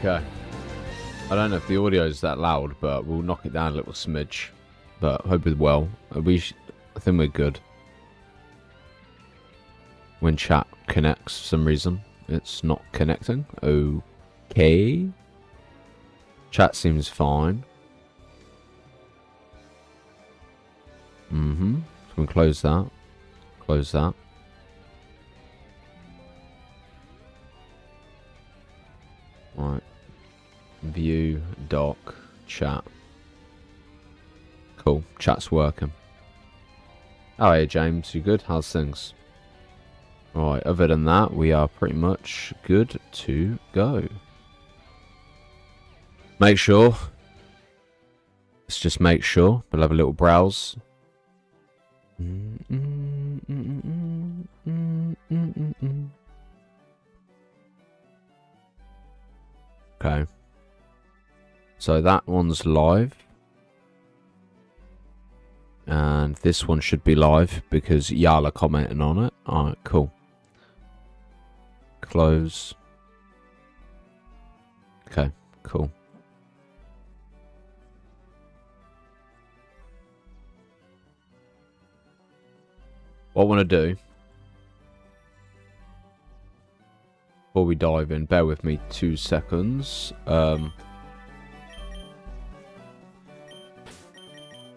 Okay. I don't know if the audio is that loud, but we'll knock it down a little smidge. But hope it's well. I think we're good. When chat connects for some reason, it's not connecting. Okay. Chat seems fine. So we can close that. Close that. Right. View, doc, chat. Cool. Chat's working. Oh, hey, James. You good? How's things? Right. Other than that, we are pretty much good to go. Make sure. Let's just make sure. We'll have a little browse. Okay. So that one's live. And this one should be live because y'all are commenting on it. Alright, cool. Close. Okay, cool. What I want to do before we dive in, bear with me 2 seconds.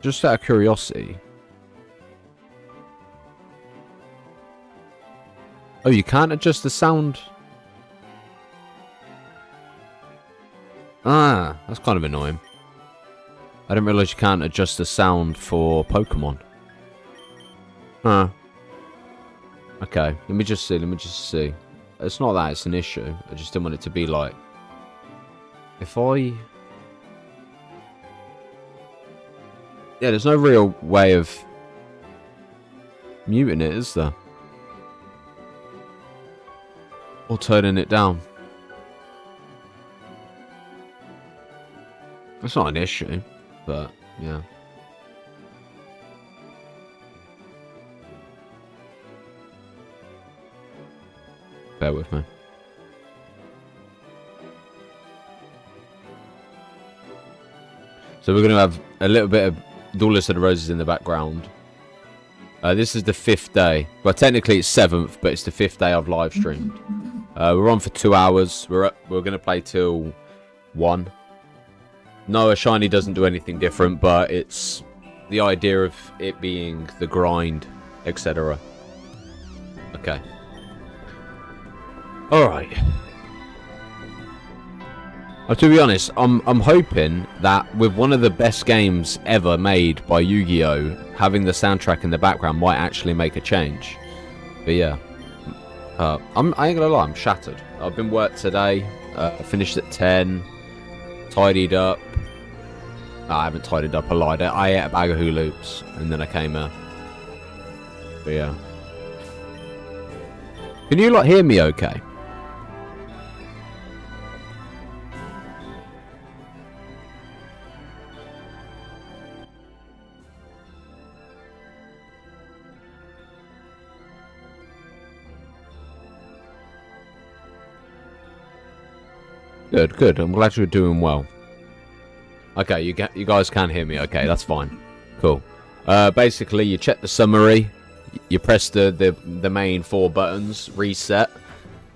Just out of curiosity. Oh, you can't adjust the sound? Ah, that's kind of annoying. I didn't realise you can't adjust the sound for Pokemon. Huh. Okay, let me just see. It's not that it's an issue. I just didn't want it to be like... If I... Yeah, there's no real way of muting it, is there? Or turning it down. It's not an issue, but yeah. Bear with me. So we're going to have a little bit of Duelist of the Roses in the background. This is the 5th day. Well, technically it's 7th, but it's the 5th day I've live streamed. We're on for 2 hours. We're going to play till 1. No, a shiny doesn't do anything different, but it's the idea of it being the grind, etc. Okay. Alright. To be honest, I'm hoping that with one of the best games ever made by Yu-Gi-Oh, having the soundtrack in the background might actually make a change. But yeah, I ain't gonna lie, I'm shattered. I've been worked today. Finished at 10. Tidied up. No, I haven't tidied up. I lied. I ate a bag of Hula Hoops and then I came here. But yeah, can you like hear me? Okay. Good, good. I'm glad you're doing well. Okay, you guys can hear me. Okay, that's fine. Cool. Basically, you check the summary, you press the main 4 buttons, reset,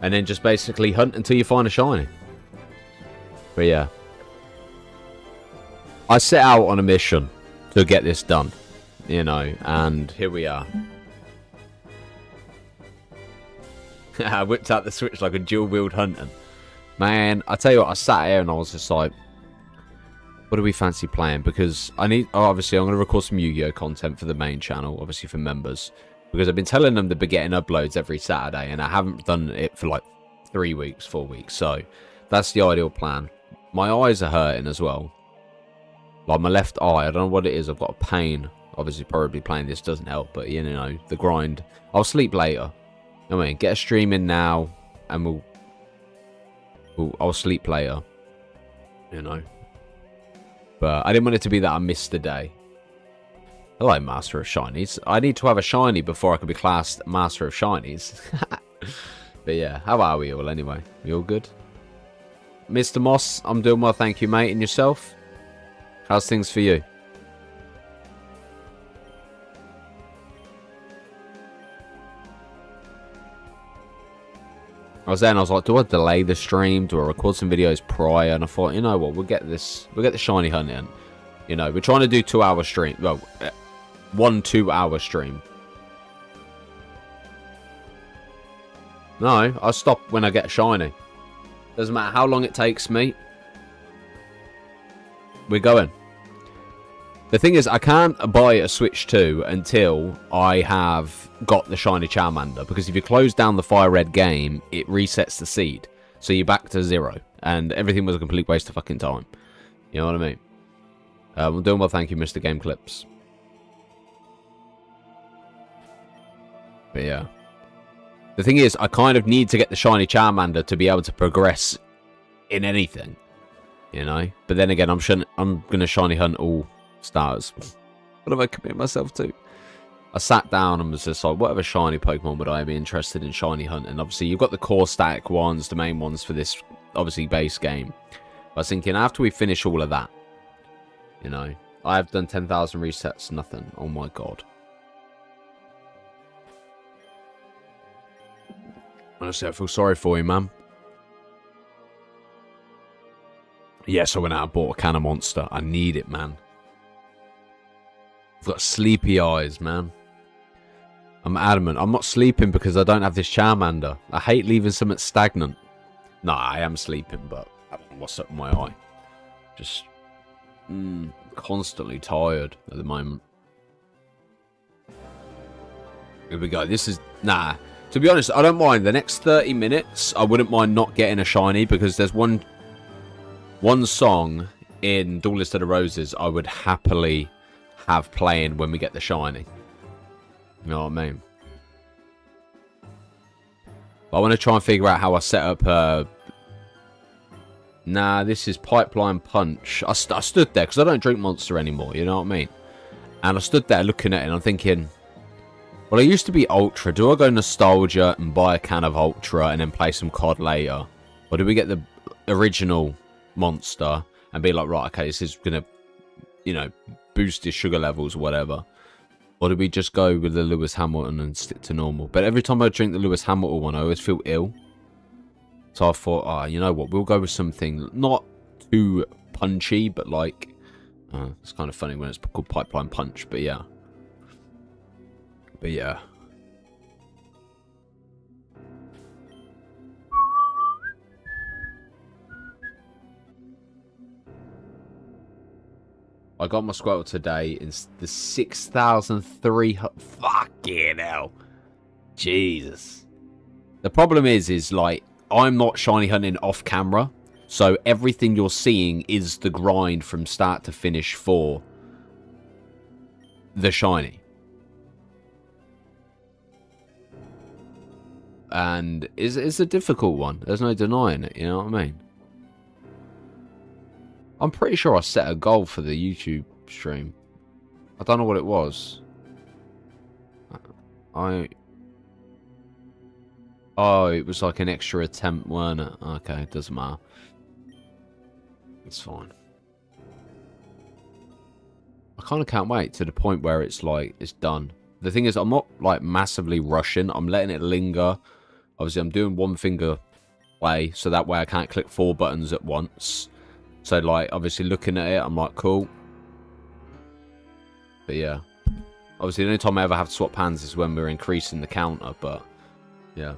and then just basically hunt until you find a shiny. But yeah, I set out on a mission to get this done, you know, and here we are. I whipped out the Switch like a dual-wield hunter. Man, I tell you what, I sat here and I was just like, what do we fancy playing? Because obviously I'm going to record some Yu-Gi-Oh content for the main channel, obviously for members. Because I've been telling them to be getting uploads every Saturday, and I haven't done it for like 3 weeks, 4 weeks. So that's the ideal plan. My eyes are hurting as well. Like my left eye, I don't know what it is, I've got a pain. Obviously probably playing this doesn't help, but you know, the grind. I'll sleep later. I mean, get a stream in now, and I'll sleep later, you know. But I didn't want it to be that I missed a day. Hello, Master of Shinies. I need to have a shiny before I can be classed Master of Shinies. But yeah, how are we all anyway? We all good? Mr. Moss, I'm doing well, thank you, mate. And yourself? How's things for you? I was there and I was like, do I delay the stream? Do I record some videos prior? And I thought, you know what, we'll get the shiny hunt in. You know, we're trying to do 2-hour stream. Well, 1 2-hour stream. No, I stop when I get shiny. Doesn't matter how long it takes me. We're going. The thing is, I can't buy a Switch 2 until I have got the shiny Charmander. Because if you close down the Fire Red game, it resets the seed. So you're back to 0. And everything was a complete waste of fucking time. You know what I mean? I'm doing well, thank you, Mr. Game Clips. But yeah. The thing is, I kind of need to get the shiny Charmander to be able to progress in anything. You know? But then again, I'm going to shiny hunt all stars. What have I committed myself to? I sat down and was just like, whatever shiny Pokemon would I be interested in shiny hunting? Obviously, you've got the core static ones, the main ones for this, obviously, base game. I was thinking, after we finish all of that, you know, I've done 10,000 resets, nothing. Oh my god. Honestly, I feel sorry for you, man. Yes, I went out and bought a can of Monster. I need it, man. I've got sleepy eyes, man. I'm adamant. I'm not sleeping because I don't have this Charmander. I hate leaving something stagnant. No, I am sleeping, but I don't know what's up with my eye. Just constantly tired at the moment. Here we go. This is... Nah. To be honest, I don't mind. The next 30 minutes, I wouldn't mind not getting a shiny because there's one song in Duelist of the Roses I would happily have playing when we get the shiny. You know what I mean? I want to try and figure out how I set up... Nah, this is Pipeline Punch. I stood there because I don't drink Monster anymore, you know what I mean? And I stood there looking at it and I'm thinking... Well, I used to be Ultra. Do I go Nostalgia and buy a can of Ultra and then play some COD later? Or do we get the original Monster and be like, right, okay, this is going to, you know, boost his sugar levels or whatever? Or do we just go with the Lewis Hamilton and stick to normal? But every time I drink the Lewis Hamilton one, I always feel ill. So I thought, you know what, we'll go with something not too punchy, but like, it's kind of funny when it's called Pipeline Punch, but yeah. But yeah. I got my Squirtle today in the 6,300... Fucking hell. Jesus. The problem is like, I'm not shiny hunting off camera. So everything you're seeing is the grind from start to finish for the shiny. And it's a difficult one. There's no denying it, you know what I mean? I'm pretty sure I set a goal for the YouTube stream. I don't know what it was. Oh, it was like an extra attempt, weren't it? Okay, it doesn't matter. It's fine. I kind of can't wait to the point where it's like, it's done. The thing is, I'm not like massively rushing. I'm letting it linger. Obviously, I'm doing one finger play, so that way I can't click 4 buttons at once. So, like, obviously looking at it, I'm like, cool. But yeah. Obviously, the only time I ever have to swap hands is when we're increasing the counter, but yeah.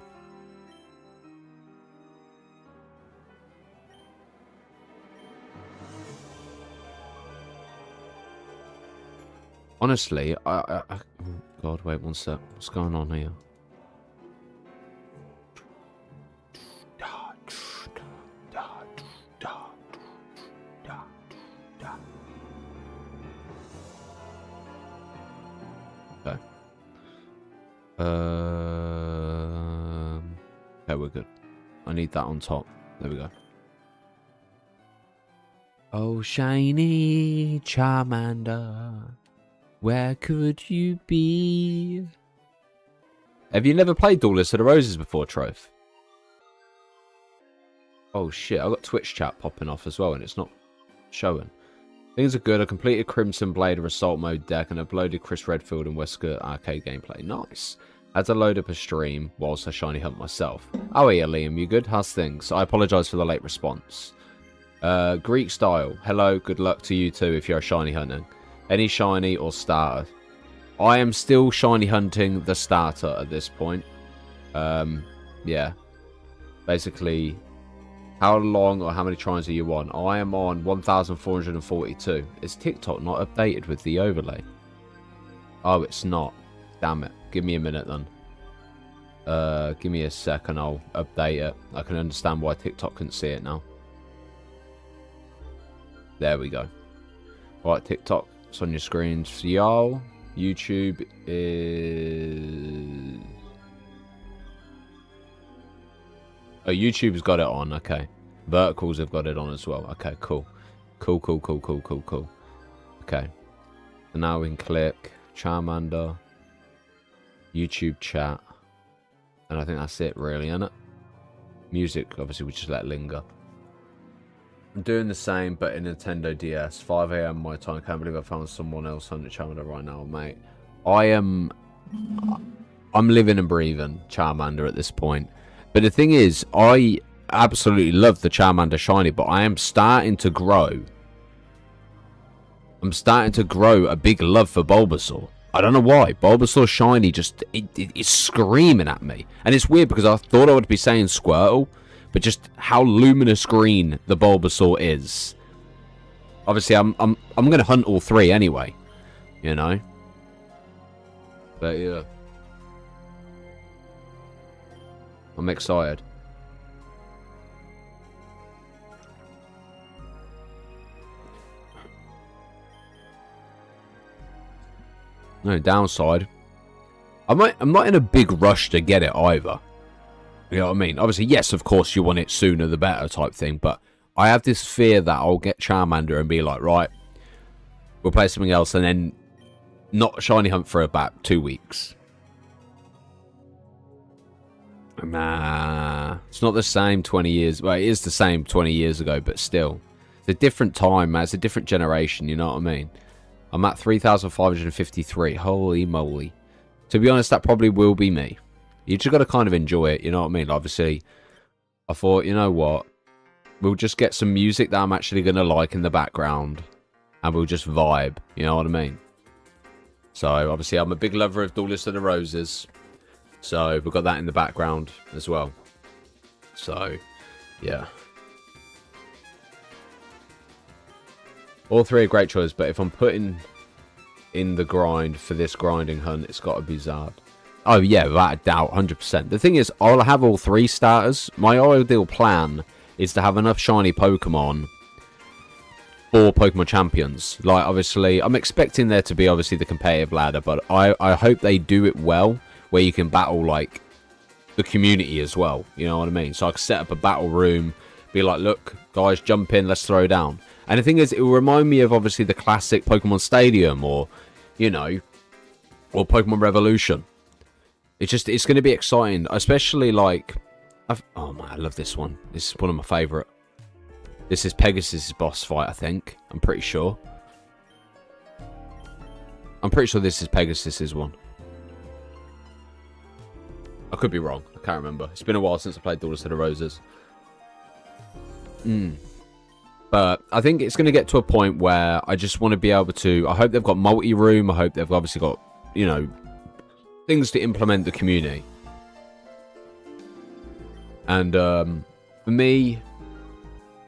Honestly, oh God, wait one sec. What's going on here? Okay. Okay, we're good. I need that on top. There we go. Oh, shiny Charmander, where could you be? Have you never played Duelist of the Roses before, Troth? Oh shit, I got Twitch chat popping off as well, and it's not showing. Things are good. I completed Crimson Blade of Assault Mode deck and uploaded Chris Redfield and Wesker arcade gameplay. Nice. Had to load up a stream whilst I shiny hunt myself. Oh yeah, Liam, you good? How's things? I apologise for the late response. Greek style. Hello, good luck to you too if you're shiny hunting. Any shiny or starter? I am still shiny hunting the starter at this point. Yeah. Basically, how long or how many tries are you on? I am on 1,442. Is TikTok not updated with the overlay? Oh, it's not. Damn it. Give me a minute then. Give me a second. I'll update it. I can understand why TikTok couldn't see it now. There we go. Right, TikTok. It's on your screens. Y'all. YouTube is... Oh, YouTube's got it on. Okay. Verticals have got it on as well. Okay, cool. Cool. Okay. So now we can click Charmander, YouTube chat, and I think that's it really, isn't it? Music, obviously, we just let linger. I'm doing the same, but in Nintendo DS. 5 AM my time. Can't believe I found someone else on the Charmander right now, mate. I'm living and breathing Charmander at this point. But the thing is, I absolutely love the Charmander shiny, but I am starting to grow. I'm starting to grow a big love for Bulbasaur. I don't know why. Bulbasaur shiny just, it's screaming at me. And it's weird because I thought I would be saying Squirtle, but just how luminous green the Bulbasaur is. Obviously, I'm going to hunt all three anyway, you know. But yeah. I'm excited. No downside. I'm not in a big rush to get it either. You know what I mean? Obviously, yes, of course, you want it sooner the better type thing. But I have this fear that I'll get Charmander and be like, right, we'll play something else and then not shiny hunt for about 2 weeks. Nah, it's not the same 20 years. Well, it is the same 20 years ago, but still. It's a different time, man. It's a different generation, you know what I mean? I'm at 3,553. Holy moly. To be honest, that probably will be me. You just got to kind of enjoy it, you know what I mean? Obviously, I thought, you know what? We'll just get some music that I'm actually going to like in the background. And we'll just vibe, you know what I mean? So, obviously, I'm a big lover of Duelist of the Roses. So, we've got that in the background as well. So, yeah. All three are great choices, but if I'm putting in the grind for this grinding hunt, it's got to be Zard. Oh, yeah, without a doubt, 100%. The thing is, I'll have all three starters. My ideal plan is to have enough shiny Pokemon for Pokemon Champions. Like, obviously, I'm expecting there to be, obviously, the competitive ladder, but I hope they do it well, where you can battle, like, the community as well. You know what I mean? So I can set up a battle room, be like, look, guys, jump in, let's throw down. And the thing is, it will remind me of, obviously, the classic Pokemon Stadium or, you know, or Pokemon Revolution. It's going to be exciting, especially, like, oh, man, I love this one. This is one of my favourite. This is Pegasus' boss fight, I think. I'm pretty sure. I'm pretty sure this is Pegasus' one. I could be wrong. I can't remember. It's been a while since I played Duelist of the Roses. But I think it's going to get to a point where I just want to be able to... I hope they've got multi-room. I hope they've obviously got, you know, things to implement the community. And for me,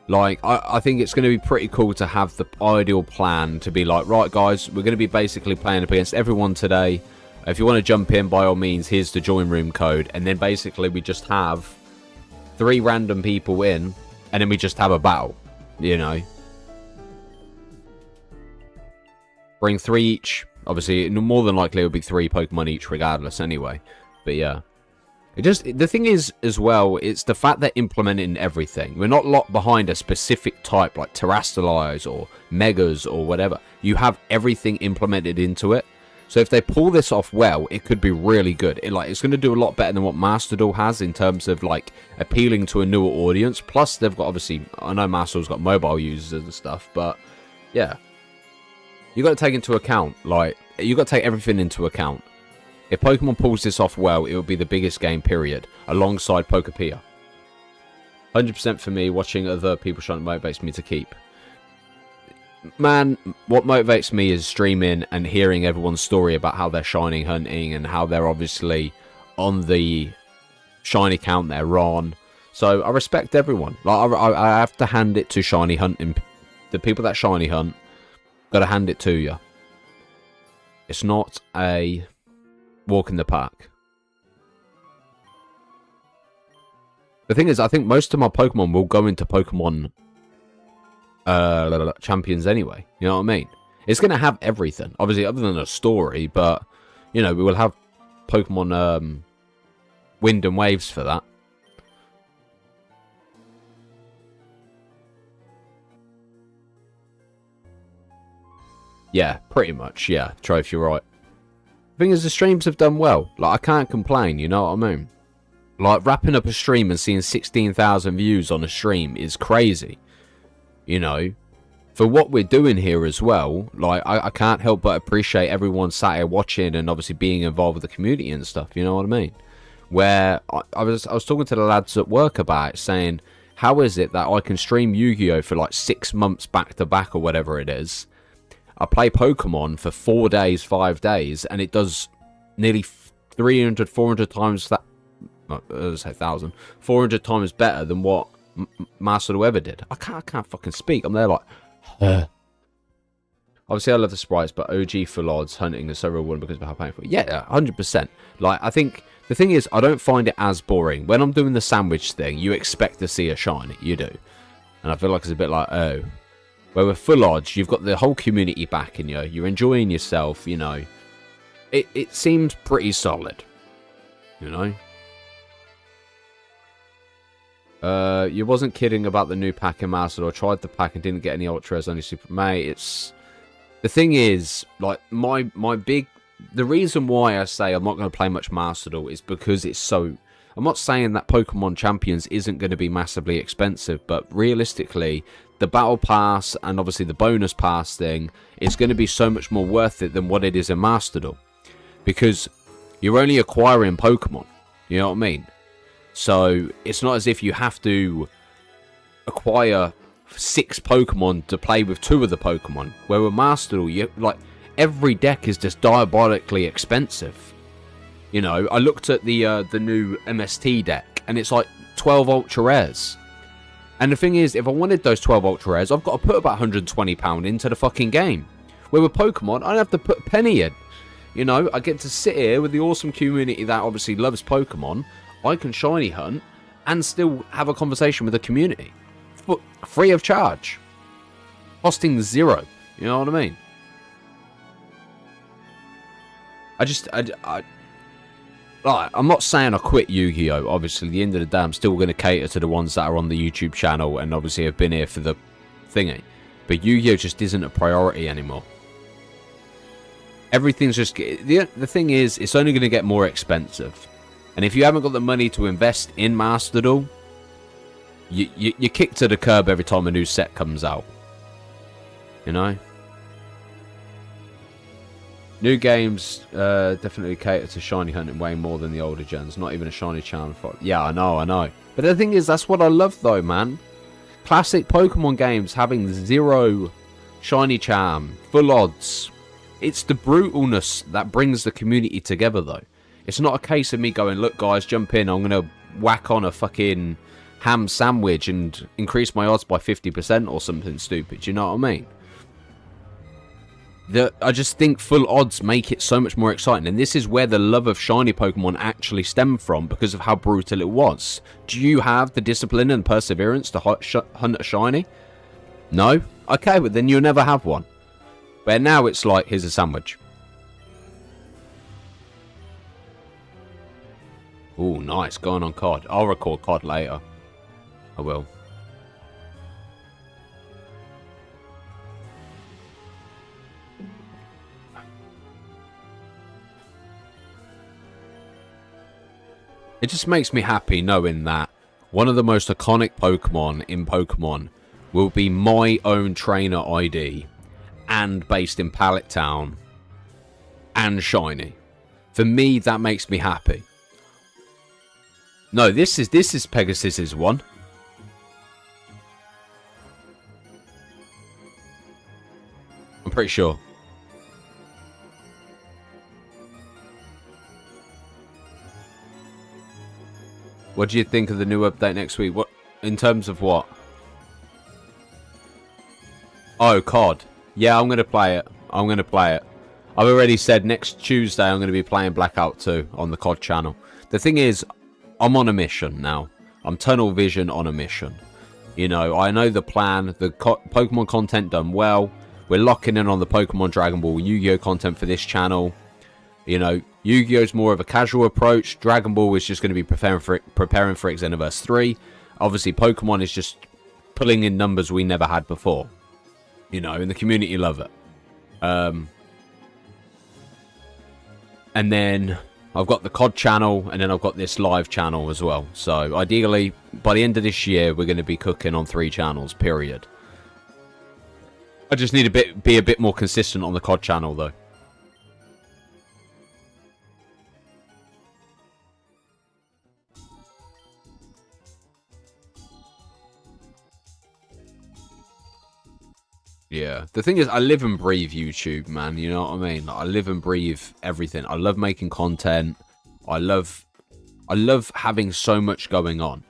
like, I think it's going to be pretty cool to have the ideal plan to be like, right, guys, we're going to be basically playing up against everyone today. If you want to jump in, by all means, here's the join room code. And then basically we just have 3 random people in, and then we just have a battle, you know. Bring 3 each. Obviously, more than likely it'll be 3 Pokemon each regardless anyway. But yeah. The thing is, as well, it's the fact they're implementing everything. We're not locked behind a specific type like Terrastallize or Megas or whatever. You have everything implemented into it. So if they pull this off well, it could be really good. It's going to do a lot better than what Master Duel has in terms of like appealing to a newer audience. Plus, they've got, obviously, I know Master Duel's got mobile users and stuff, but yeah, you got to take into account, like, you got to take everything into account. If Pokemon pulls this off well, it will be the biggest game, period, alongside Pokepia. 100% for me, watching other people trying to motivates me to keep. Man, what motivates me is streaming and hearing everyone's story about how they're shiny hunting and how they're obviously on the shiny count they're on. So I respect everyone. Like I have to hand it to shiny hunting. The people that shiny hunt, gotta hand it to you. It's not a walk in the park. The thing is, I think most of my Pokemon will go into Pokemon champions anyway. You know what I mean? It's going to have everything. Obviously, other than a story, but, you know, we will have Pokemon Wind and Waves for that. Yeah, pretty much. Yeah, Trophy, you're right. The thing is, the streams have done well. Like, I can't complain, you know what I mean? Like, wrapping up a stream and seeing 16,000 views on a stream is crazy. You know? For what we're doing here as well, like, I can't help but appreciate everyone sat here watching and obviously being involved with the community and stuff, you know what I mean? Where I was talking to the lads at work about it, saying, how is it that I can stream Yu-Gi-Oh! For like 6 months back to back or whatever it is? I play Pokemon for 4 days, 5 days, and it does nearly 300, 400 times that. Let's say 1,000, 400 times better than what Master Duel ever did. I can't fucking speak. I'm there like. Obviously, I love the sprites, but OG full odds hunting is so rewarding because of how painful. Yeah, 100%. Like, I think the thing is, I don't find it as boring. When I'm doing the sandwich thing, you expect to see a shiny. You do, and I feel like it's a bit like, oh. Where with full odds, you've got the whole community backing you. You're enjoying yourself, you know. It seems pretty solid, you know. You wasn't kidding about the new pack in Master. I tried the pack and didn't get any Ultras, only Super. Mate, it's... The thing is, like, the reason why I say I'm not going to play much Master Duel is because it's so... I'm not saying that Pokemon Champions isn't going to be massively expensive, but realistically, the Battle Pass and obviously the Bonus Pass thing is going to be so much more worth it than what it is in Master Duel. Because you're only acquiring Pokemon, you know what I mean? So, it's not as if you have to acquire 6 Pokemon to play with 2 of the Pokemon. Where with Master Duel, like, every deck is just diabolically expensive. You know, I looked at the new MST deck, and it's like 12 Ultra Rares. And the thing is, if I wanted those 12 Ultra Rares, I've got to put about £120 into the fucking game. Where with Pokemon, I don't have to put a penny in. You know, I get to sit here with the awesome community that obviously loves Pokemon. I can shiny hunt and still have a conversation with the community. Free of charge. Costing 0. You know what I mean? I'm not saying I quit Yu-Gi-Oh! Obviously, at the end of the day, I'm still going to cater to the ones that are on the YouTube channel and obviously have been here for the thingy. But Yu-Gi-Oh! Just isn't a priority anymore. Everything's just... The thing is, it's only going to get more expensive. And if you haven't got the money to invest in Master Duel, you kick to the curb every time a new set comes out. You know? New games definitely cater to shiny hunting way more than the older gens. Not even a shiny charm for... Yeah, I know. But the thing is, that's what I love though, man. Classic Pokemon games having 0 shiny charm, full odds. It's the brutalness that brings the community together though. It's not a case of me going, look guys, jump in, I'm going to whack on a fucking ham sandwich and increase my odds by 50% or something stupid, you know what I mean? I just think full odds make it so much more exciting, and this is where the love of shiny Pokemon actually stemmed from because of how brutal it was. Do you have the discipline and perseverance to hunt a shiny? No? Okay, but then you'll never have one. Where now it's like, here's a sandwich. Ooh, nice. Going on COD. I'll record COD later. I will. It just makes me happy knowing that one of the most iconic Pokemon in Pokemon will be my own trainer ID and based in Pallet Town and shiny. For me, that makes me happy. No, this is Pegasus's one. I'm pretty sure. What do you think of the new update next week? What, in terms of what? Oh, COD. Yeah, I'm going to play it. I'm going to play it. I've already said next Tuesday I'm going to be playing Blackout 2 on the COD channel. The thing is, I'm on a mission now. I'm tunnel vision on a mission. You know, I know the plan. The Pokemon content done well. We're locking in on the Pokemon Dragon Ball Yu-Gi-Oh content for this channel. You know, Yu-Gi-Oh's more of a casual approach. Dragon Ball is just going to be preparing for Xenoverse 3. Obviously, Pokemon is just pulling in numbers we never had before. You know, and the community love it. And then I've got the COD channel, and then I've got this live channel as well. So, ideally, by the end of this year, we're going to be cooking on 3 channels, period. I just need to be a bit more consistent on the COD channel, though. Yeah, the thing is, I live and breathe YouTube, man. You know what I mean? Like, I live and breathe everything. I love making content. I love having so much going on.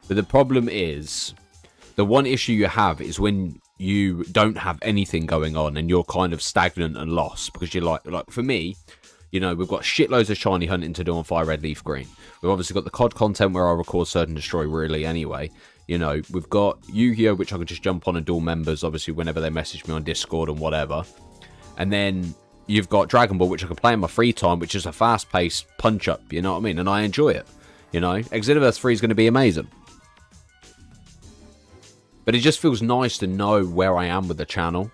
But the problem is, the one issue you have is when you don't have anything going on and you're kind of stagnant and lost, because you're like for me, you know, we've got shitloads of shiny hunting to do on Fire Red Leaf Green. We've obviously got the COD content where I record Search and Destroy really anyway. You know, we've got Yu-Gi-Oh, which I can just jump on and duel members, obviously, whenever they message me on Discord and whatever. And then you've got Dragon Ball, which I can play in my free time, which is a fast-paced punch-up, you know what I mean? And I enjoy it, you know? Xenoverse 3 is going to be amazing. But it just feels nice to know where I am with the channel.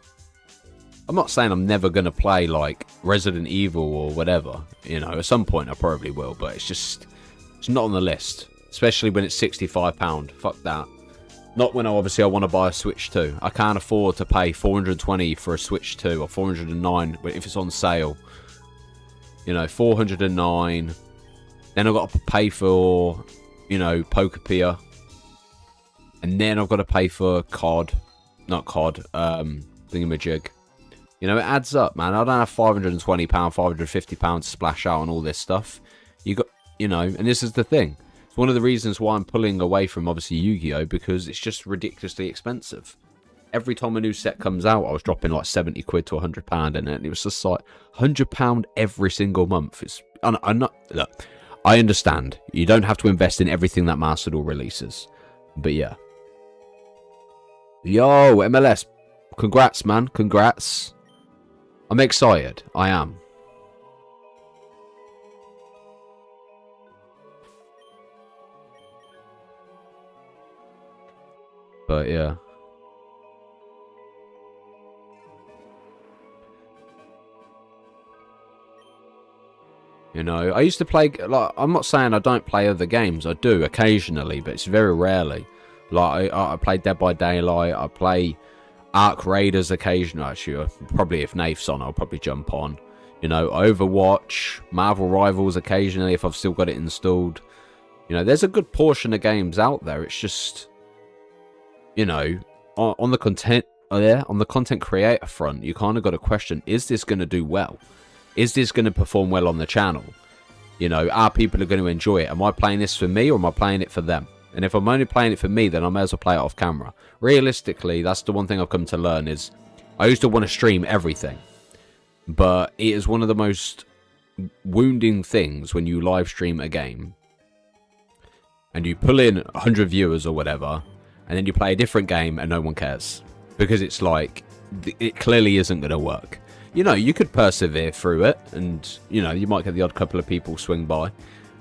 I'm not saying I'm never going to play, like, Resident Evil or whatever. You know, at some point I probably will, but it's not on the list. Especially when it's £65. Fuck that. Not when I want to buy a Switch 2. I can't afford to pay $420 for a Switch 2 or $409 if it's on sale. You know, $409. Then I've got to pay for, you know, Pokepedia. And then I've got to pay for COD. Not COD. Thingamajig. You know, it adds up, man. I don't have £520, £550 to splash out on all this stuff. You know, and this is the thing. One of the reasons why I'm pulling away from, obviously, Yu-Gi-Oh! Because it's just ridiculously expensive. Every time a new set comes out, I was dropping like 70 quid to £100 in it. And it was just like £100 every single month. Look, I understand. You don't have to invest in everything that Master Duel releases. But yeah. Yo, MLS. Congrats, man. Congrats. I'm excited. I am. But yeah. You know, I used to play, like, I'm not saying I don't play other games. I do occasionally, but it's very rarely. Like, I play Dead by Daylight. I play Ark Raiders occasionally. Actually, probably if Nath's on, I'll probably jump on. You know, Overwatch, Marvel Rivals occasionally if I've still got it installed. You know, there's a good portion of games out there. It's just... You know, on the content creator front, you kind of got to question, is this going to do well? Is this going to perform well on the channel? You know, are people going to enjoy it? Am I playing this for me or am I playing it for them? And if I'm only playing it for me, then I may as well play it off camera. Realistically, that's the one thing I've come to learn is I used to want to stream everything. But it is one of the most wounding things when you live stream a game and you pull in 100 viewers or whatever, and then you play a different game and no one cares. Because it's like, it clearly isn't going to work. You know, you could persevere through it and, you know, you might get the odd couple of people swing by.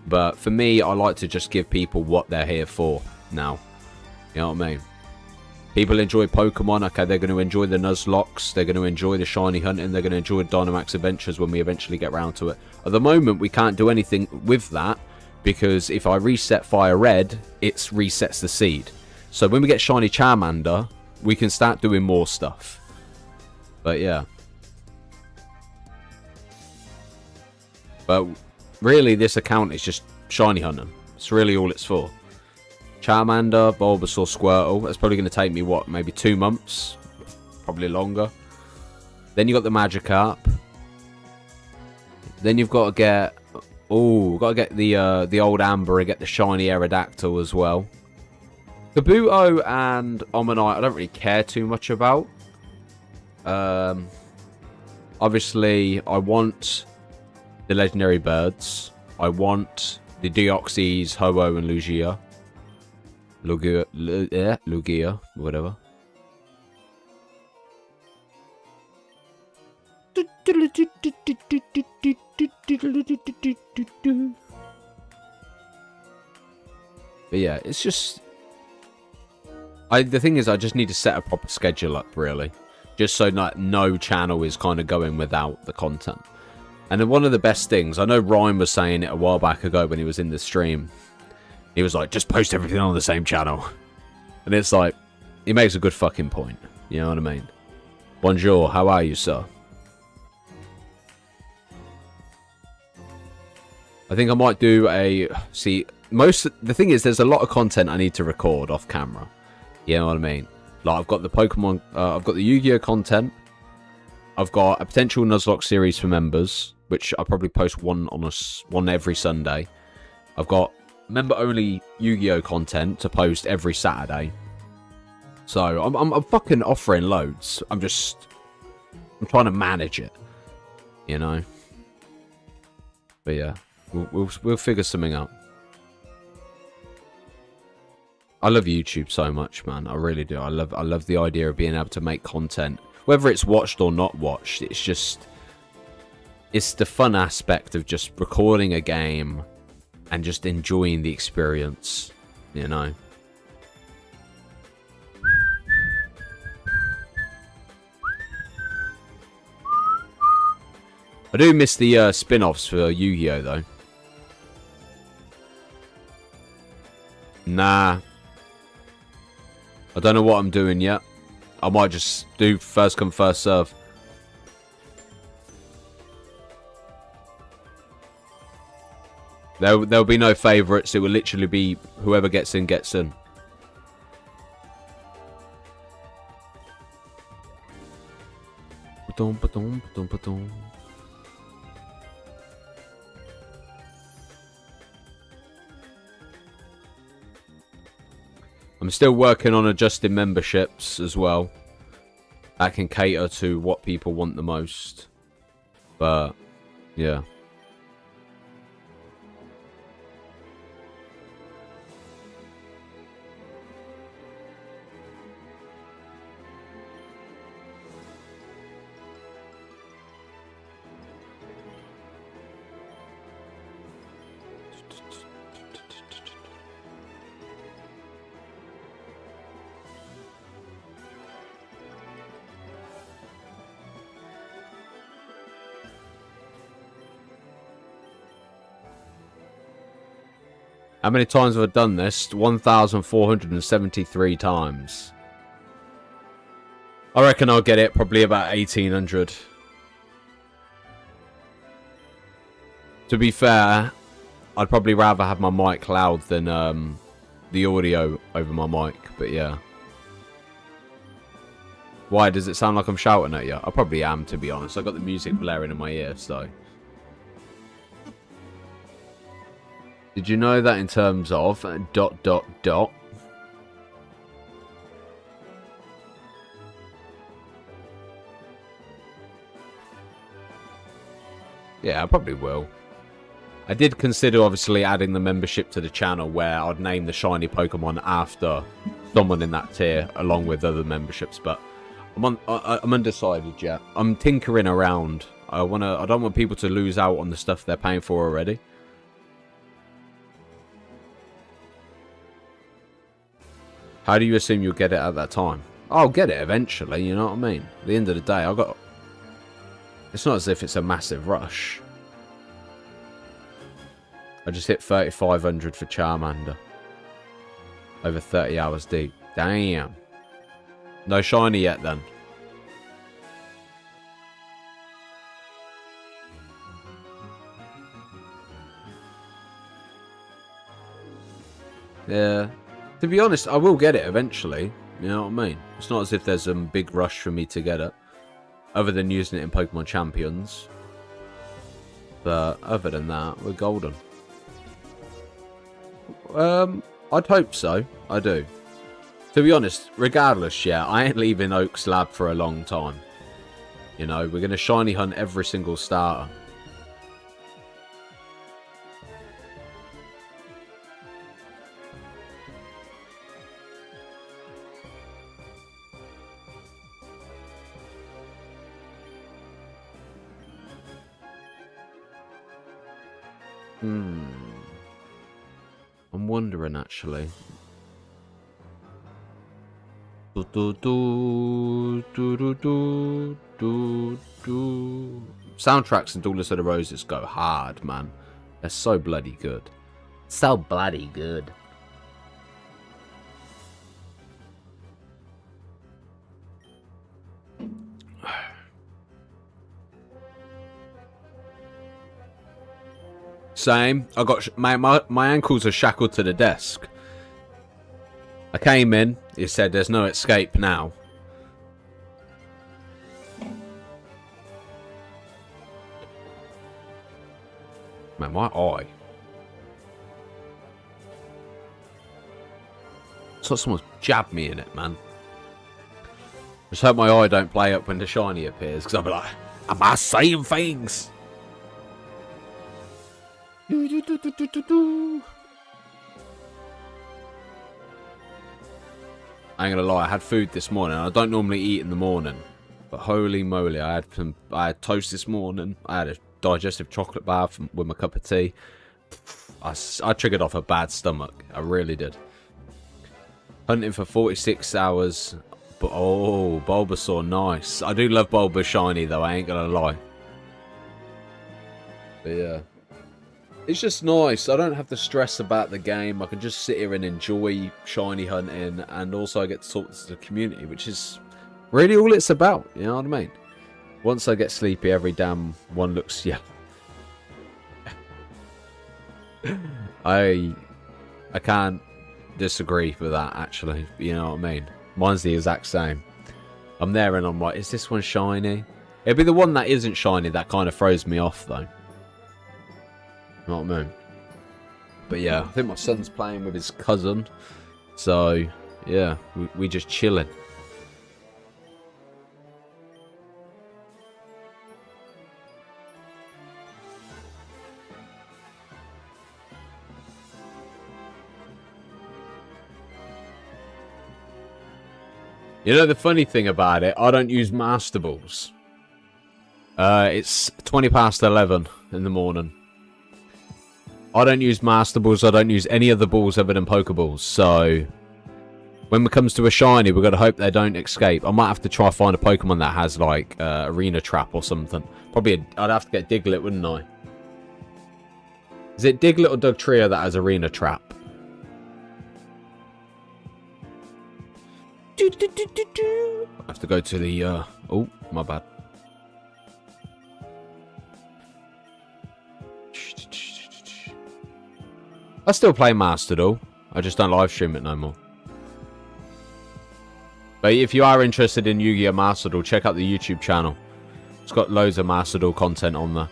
But for me, I like to just give people what they're here for now. You know what I mean? People enjoy Pokemon, okay, they're going to enjoy the Nuzlocks, they're going to enjoy the shiny hunting, they're going to enjoy Dynamax Adventures when we eventually get round to it. At the moment, we can't do anything with that because if I reset fire red, it resets the seed. So when we get shiny Charmander, we can start doing more stuff. But yeah. But really, this account is just shiny hunting. It's really all it's for. Charmander, Bulbasaur, Squirtle. That's probably going to take me, what, maybe 2 months? Probably longer. Then you got the Magikarp. Then you've got to get... Oh, got to get the old Amber and get the shiny Aerodactyl as well. Kabuto and Omanyte I don't really care too much about. Obviously, I want the legendary birds. I want the Deoxys, Ho-Oh, and Lugia. Lugia, whatever. But yeah, it's just... the thing is, I just need to set a proper schedule up, really. Just so that no channel is kind of going without the content. And then one of the best things, I know Ryan was saying it a while back ago when he was in the stream. He was like, just post everything on the same channel. And it's like, he makes a good fucking point. You know what I mean? Bonjour, how are you, sir? I think I might do a... See, the thing is, there's a lot of content I need to record off camera. You know what I mean? Like, I've got the Pokemon... I've got the Yu-Gi-Oh! Content. I've got a potential Nuzlocke series for members, which I'll probably post one every Sunday. I've got member-only Yu-Gi-Oh! Content to post every Saturday. So, I'm fucking offering loads. I'm trying to manage it. You know? But yeah. We'll figure something out. I love YouTube so much, man. I really do. I love the idea of being able to make content. Whether it's watched or not watched, it's the fun aspect of just recording a game and just enjoying the experience, you know. I do miss the spin-offs for Yu-Gi-Oh! Though. Nah. I don't know what I'm doing yet. I might just do first come, first serve. There'll be no favourites. It will literally be whoever gets in, gets in. I'm still working on adjusting memberships as well. That can cater to what people want the most. But, yeah. How many times have I done this? 1,473 times. I reckon I'll get it probably about 1,800. To be fair, I'd probably rather have my mic loud than the audio over my mic, but yeah. Why? Does it sound like I'm shouting at you? I probably am, to be honest. I've got the music blaring in my ear, so... Did you know that in terms of ... Yeah, I probably will. I did consider obviously adding the membership to the channel where I'd name the shiny Pokemon after someone in that tier along with other memberships, but I'm undecided yet. I'm tinkering around. I don't want people to lose out on the stuff they're paying for already. How do you assume you'll get it at that time? I'll get it eventually, you know what I mean? At the end of the day, it's not as if it's a massive rush. I just hit 3,500 for Charmander. Over 30 hours deep. Damn. No shiny yet then. Yeah. To be honest, I will get it eventually. You know what I mean? It's not as if there's a big rush for me to get it. Other than using it in Pokemon Champions. But other than that, we're golden. I'd hope so. I do. To be honest, regardless, yeah, I ain't leaving Oak's lab for a long time. You know, we're going to shiny hunt every single starter. I'm wondering, actually. Soundtracks and Duelist of the Roses go hard, man. They're so bloody good. So bloody good. Same. I got my ankles are shackled to the desk. I came in. He said, "There's no escape now." Man, my eye. It's like someone's jabbed me in it, man. Just hope my eye don't play up when the shiny appears, because I'll be like, "Am I saying things?" I ain't gonna lie, I had food this morning. I don't normally eat in the morning, but holy moly, I had toast this morning. I had a digestive chocolate bar with my cup of tea. I triggered off a bad stomach. I really did. Hunting for 46 hours. But oh, Bulbasaur, nice. I do love Bulbasaur shiny though, I ain't gonna lie. But yeah. It's just nice. I don't have to stress about the game. I can just sit here and enjoy shiny hunting, and also I get to talk to the community, which is really all it's about. You know what I mean? Once I get sleepy, every damn one looks yellow. I can't disagree with that, actually. You know what I mean? Mine's the exact same. I'm there and I'm like, is this one shiny? It'll be the one that isn't shiny that kind of throws me off, though. You know what I mean? But yeah, I think my son's playing with his cousin. So, yeah, we just chilling. You know the funny thing about it, I don't use Master Balls. It's 20 past 11 in the morning. I don't use Master Balls, I don't use any other balls other than Pokeballs, so when it comes to a shiny, we've got to hope they don't escape. I might have to try find a Pokemon that has, like, Arena Trap or something. Probably, I'd have to get Diglett, wouldn't I? Is it Diglett or Dugtrio that has Arena Trap? I have to go to the, oh, my bad. I still play Master Duel. I just don't live stream it no more. But if you are interested in Yu-Gi-Oh! Master Duel, check out the YouTube channel. It's got loads of Master Duel content on there.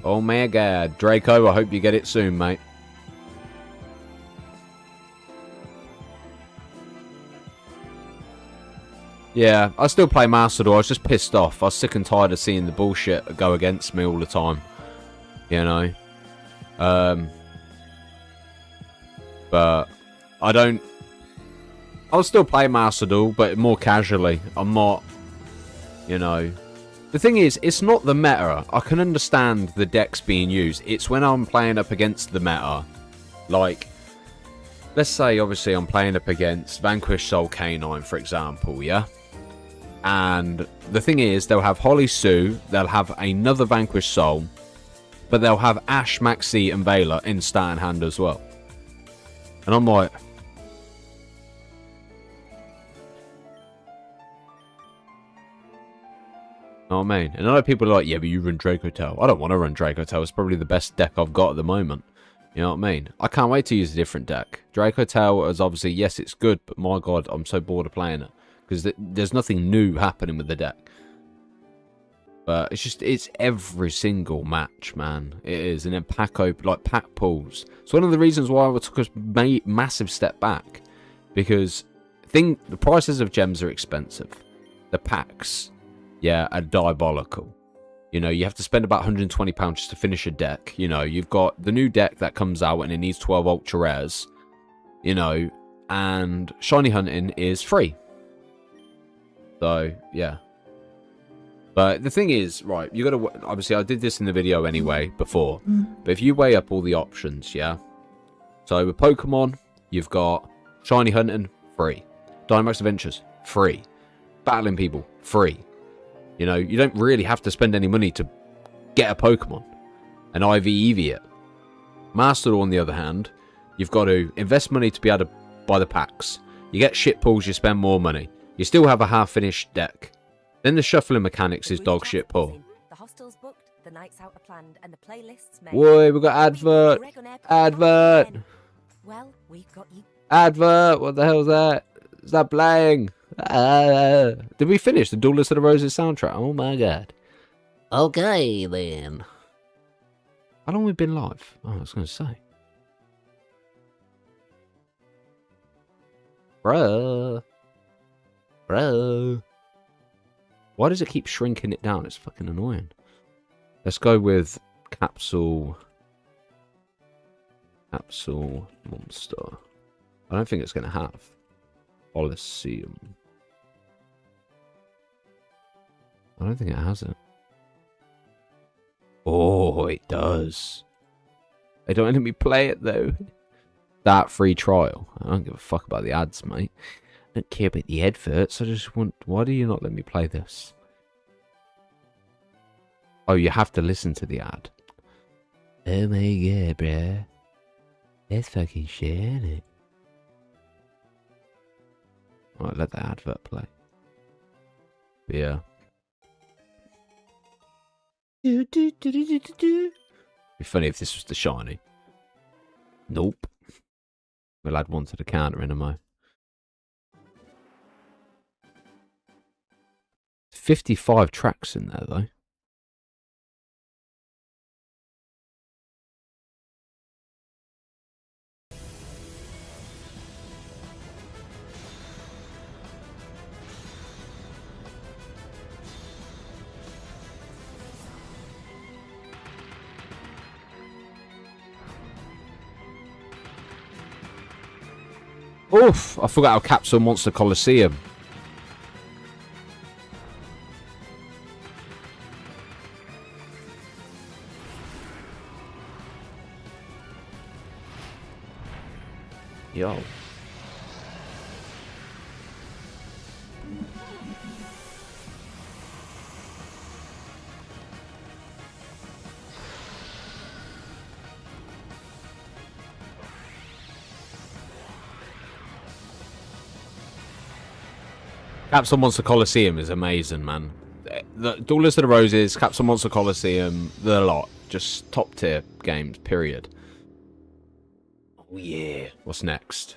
Oh my god. Draco, I hope you get it soon, mate. Yeah, I still play Master Duel. I was just pissed off. I was sick and tired of seeing the bullshit go against me all the time. You know? But I don't. I'll still play Master Duel, but more casually. I'm not, you know. The thing is, it's not the meta. I can understand the decks being used. It's when I'm playing up against the meta. Like, let's say, obviously, I'm playing up against Vanquish Soul Canine, for example, yeah? And the thing is, they'll have Holly Sue, they'll have another Vanquish Soul, but they'll have Ash, Maxi, and Veiler in stat in hand as well. And I'm like, know what I mean? And I know people are like, yeah, but you run Draco Tail. I don't want to run Draco Tail. It's probably the best deck I've got at the moment. You know what I mean? I can't wait to use a different deck. Draco Tail is obviously, yes, it's good, but my god, I'm so bored of playing it. Because there's nothing new happening with the deck. But it's just, it's every single match, man. It is. And then pack open, like pack pulls. It's one of the reasons why I took a massive step back. Because the prices of gems are expensive. The packs, yeah, are diabolical. You know, you have to spend about £120 just to finish a deck. You know, you've got the new deck that comes out and it needs 12 ultra rares. You know, and shiny hunting is free. So, yeah. But the thing is, right, you got to, obviously I did this in the video anyway before, but if you weigh up all the options, yeah. So with Pokemon, you've got shiny hunting, free. Dynamax Adventures, free. Battling people, free. You know, you don't really have to spend any money to get a Pokemon and IV it. Master, on the other hand, you've got to invest money to be able to buy the packs. You get shit pulls, you spend more money. You still have a half-finished deck. Then the shuffling mechanics is dog shit pull. The hostel's booked, the nights out are planned, and the playlists made. Whoa, we've got advert. Advert. Well, we've got you. Advert. What the hell's that? Is that playing? Did we finish the Duelist of the Roses soundtrack? Oh my god. Okay then. How long have we been live? Oh, I was going to say. Bruh. Why does it keep shrinking it down? It's fucking annoying. Let's go with Capsule Monster. I don't think it's going to have Coliseum. I don't think it has it. Oh, it does. They don't let me play it though. That free trial. I don't give a fuck about the ads, mate. I don't care about the adverts. I just want... Why do you not let me play this? Oh, you have to listen to the ad. Oh my god, bruh. That's fucking shit, isn't it? Alright, let the advert play. But yeah. It'd be funny if this was the shiny. Nope. We'll add one to the counter in a mo. 55 tracks in there though. Oof, I forgot how Capsule Monster Coliseum. Yo. Capsule Monster Coliseum is amazing, man. The Duelist of the Roses, Capsule Monster Coliseum, the lot. Just top tier games, period. Oh yeah. What's next?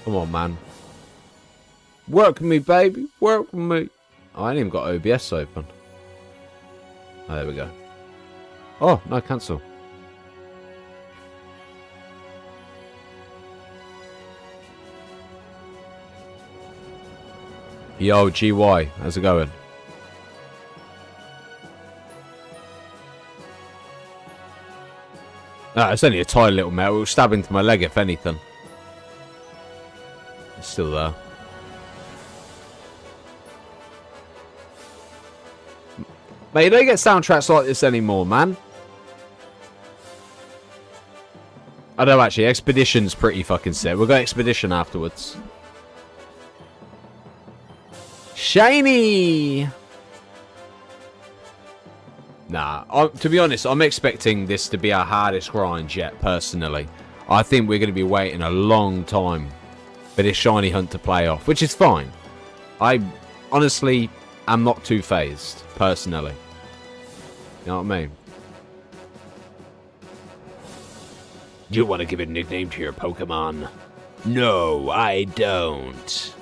Come on, man. Work with me, baby. Work with me. Oh, I ain't even got OBS open. Oh, there we go. Oh, no, cancel. Yo, GY. How's it going? Ah, it's only a tiny little metal. It will stab into my leg, if anything. It's still there. Mate, you don't get soundtracks like this anymore, man. I know, actually, Expedition's pretty fucking sick. We'll go Expedition afterwards. Shiny! Nah, to be honest, I'm expecting this to be our hardest grind yet, personally. I think we're going to be waiting a long time for this shiny hunt to play off, which is fine. I honestly am not too phased, personally. You know what I mean? You want to give a nickname to your Pokemon? No, I don't.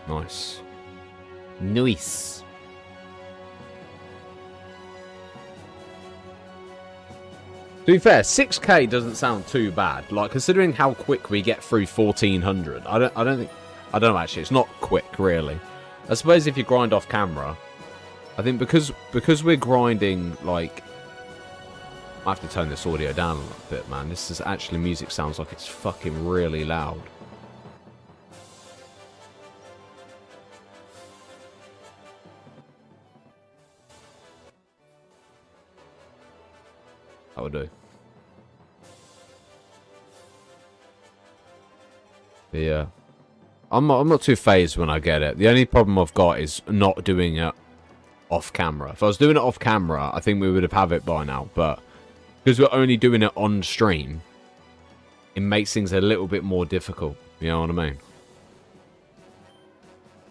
Nice. Nice. To be fair, 6k doesn't sound too bad. Like, considering how quick we get through 1400, I don't know actually. It's not quick, really. I suppose if you grind off camera, I think because we're grinding, like, I have to turn this audio down a little bit, man. This is actually, music sounds like it's fucking really loud. That would do. But yeah. I'm not too phased when I get it. The only problem I've got is not doing it off camera. If I was doing it off camera, I think we would have it by now. But because we're only doing it on stream, it makes things a little bit more difficult. You know what I mean?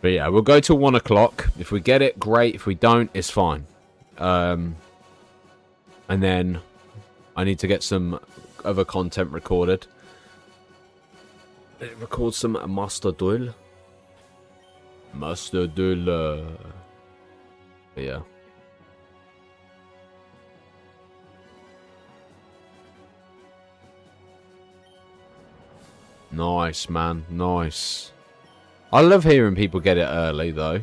But yeah, we'll go till 1 o'clock. If we get it, great. If we don't, it's fine. And then I need to get some other content recorded. Record some Master Duel. Master Duel. Yeah. Nice, man. Nice. I love hearing people get it early, though.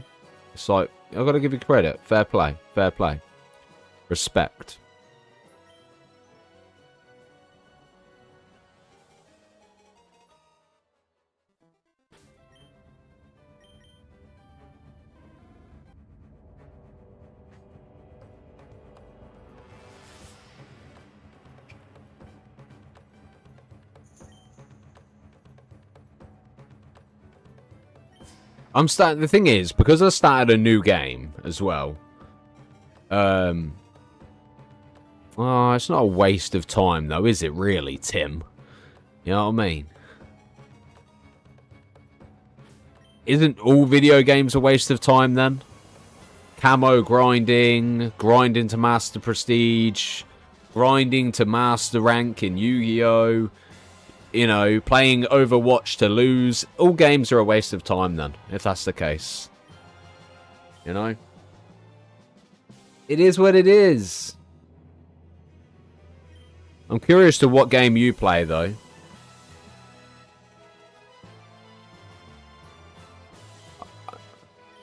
It's like, I've got to give you credit. Fair play. Fair play. Respect. The thing is, because I started a new game as well, oh, it's not a waste of time though, is it really, Tim? You know what I mean? Isn't all video games a waste of time then? Camo grinding, grinding to master prestige, grinding to master rank in Yu-Gi-Oh! You know, playing Overwatch to lose. All games are a waste of time then, if that's the case. You know? It is what it is. I'm curious to what game you play, though.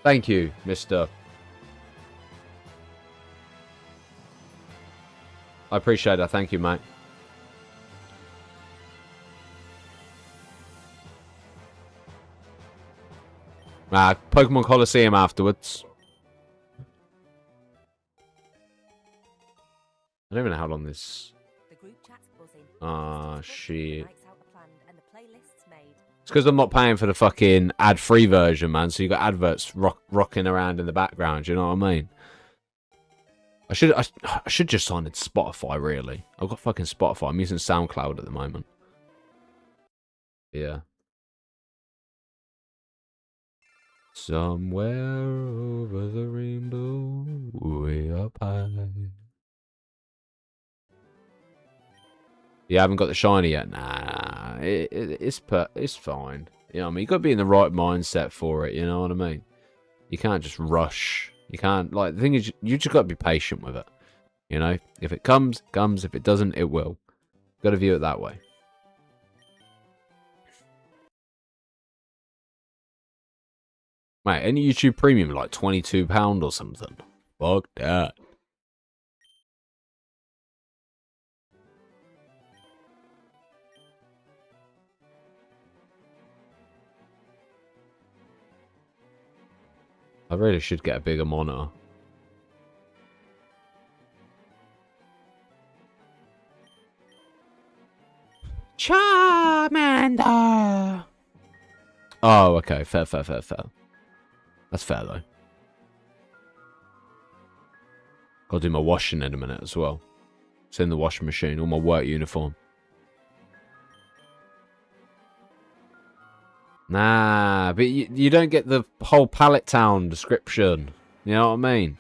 Thank you, Mr. I appreciate that. Thank you, mate. Pokemon Coliseum afterwards. I don't even know how long this... Ah, shit. It's because I'm not paying for the fucking ad-free version, man. So you got adverts rocking around in the background. You know what I mean? I should just sign into Spotify, really. I've got fucking Spotify. I'm using SoundCloud at the moment. Yeah. Somewhere over the rainbow, way up high. You haven't got the shiny yet? Nah, it's fine. You know what I mean? You got to be in the right mindset for it, you know what I mean? You can't just rush. You can't, like, the thing is, you just got to be patient with it. You know? If it comes, it comes. If it doesn't, it will. Got to view it that way. Mate, any YouTube Premium like £22 or something? Fuck that. I really should get a bigger monitor. Charmander! Oh, okay. Fair. That's fair, though. Gotta do my washing in a minute as well. It's in the washing machine. All my work uniform. Nah, but you don't get the whole Pallet Town description. You know what I mean?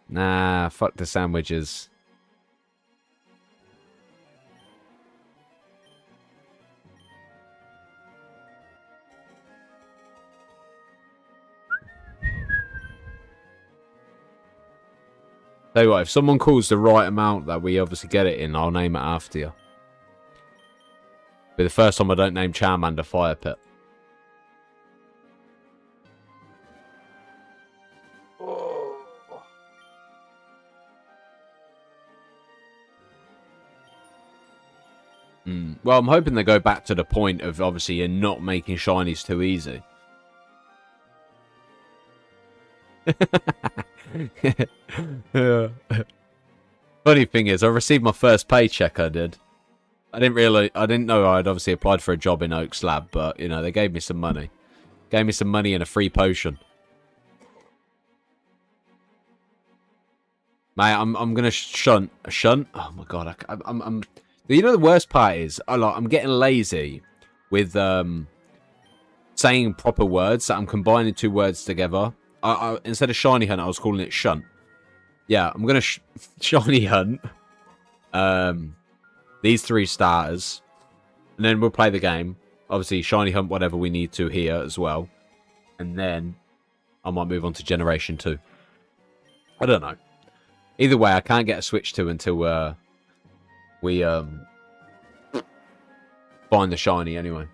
Nah, fuck the sandwiches. Tell you what, if someone calls the right amount that we obviously get it in, I'll name it after you. Be the first time I don't name Charmander Fire Pit. Well, I'm hoping they go back to the point of obviously you're not making shinies too easy. Yeah. Funny thing is, I received my first paycheck. I didn't know I'd obviously applied for a job in Oak's lab, but you know they gave me some money, and a free potion. Mate, I'm gonna shunt. Oh my god, I'm. You know the worst part is, I'm getting lazy with saying proper words. So I'm combining two words together. Instead of shiny hunt, I was calling it shunt. Yeah, I'm gonna shiny hunt these 3 starters, and then we'll play the game. Obviously, shiny hunt whatever we need to here as well, and then I might move on to Generation 2. I don't know. Either way, I can't get a Switch 2 until we find the shiny anyway.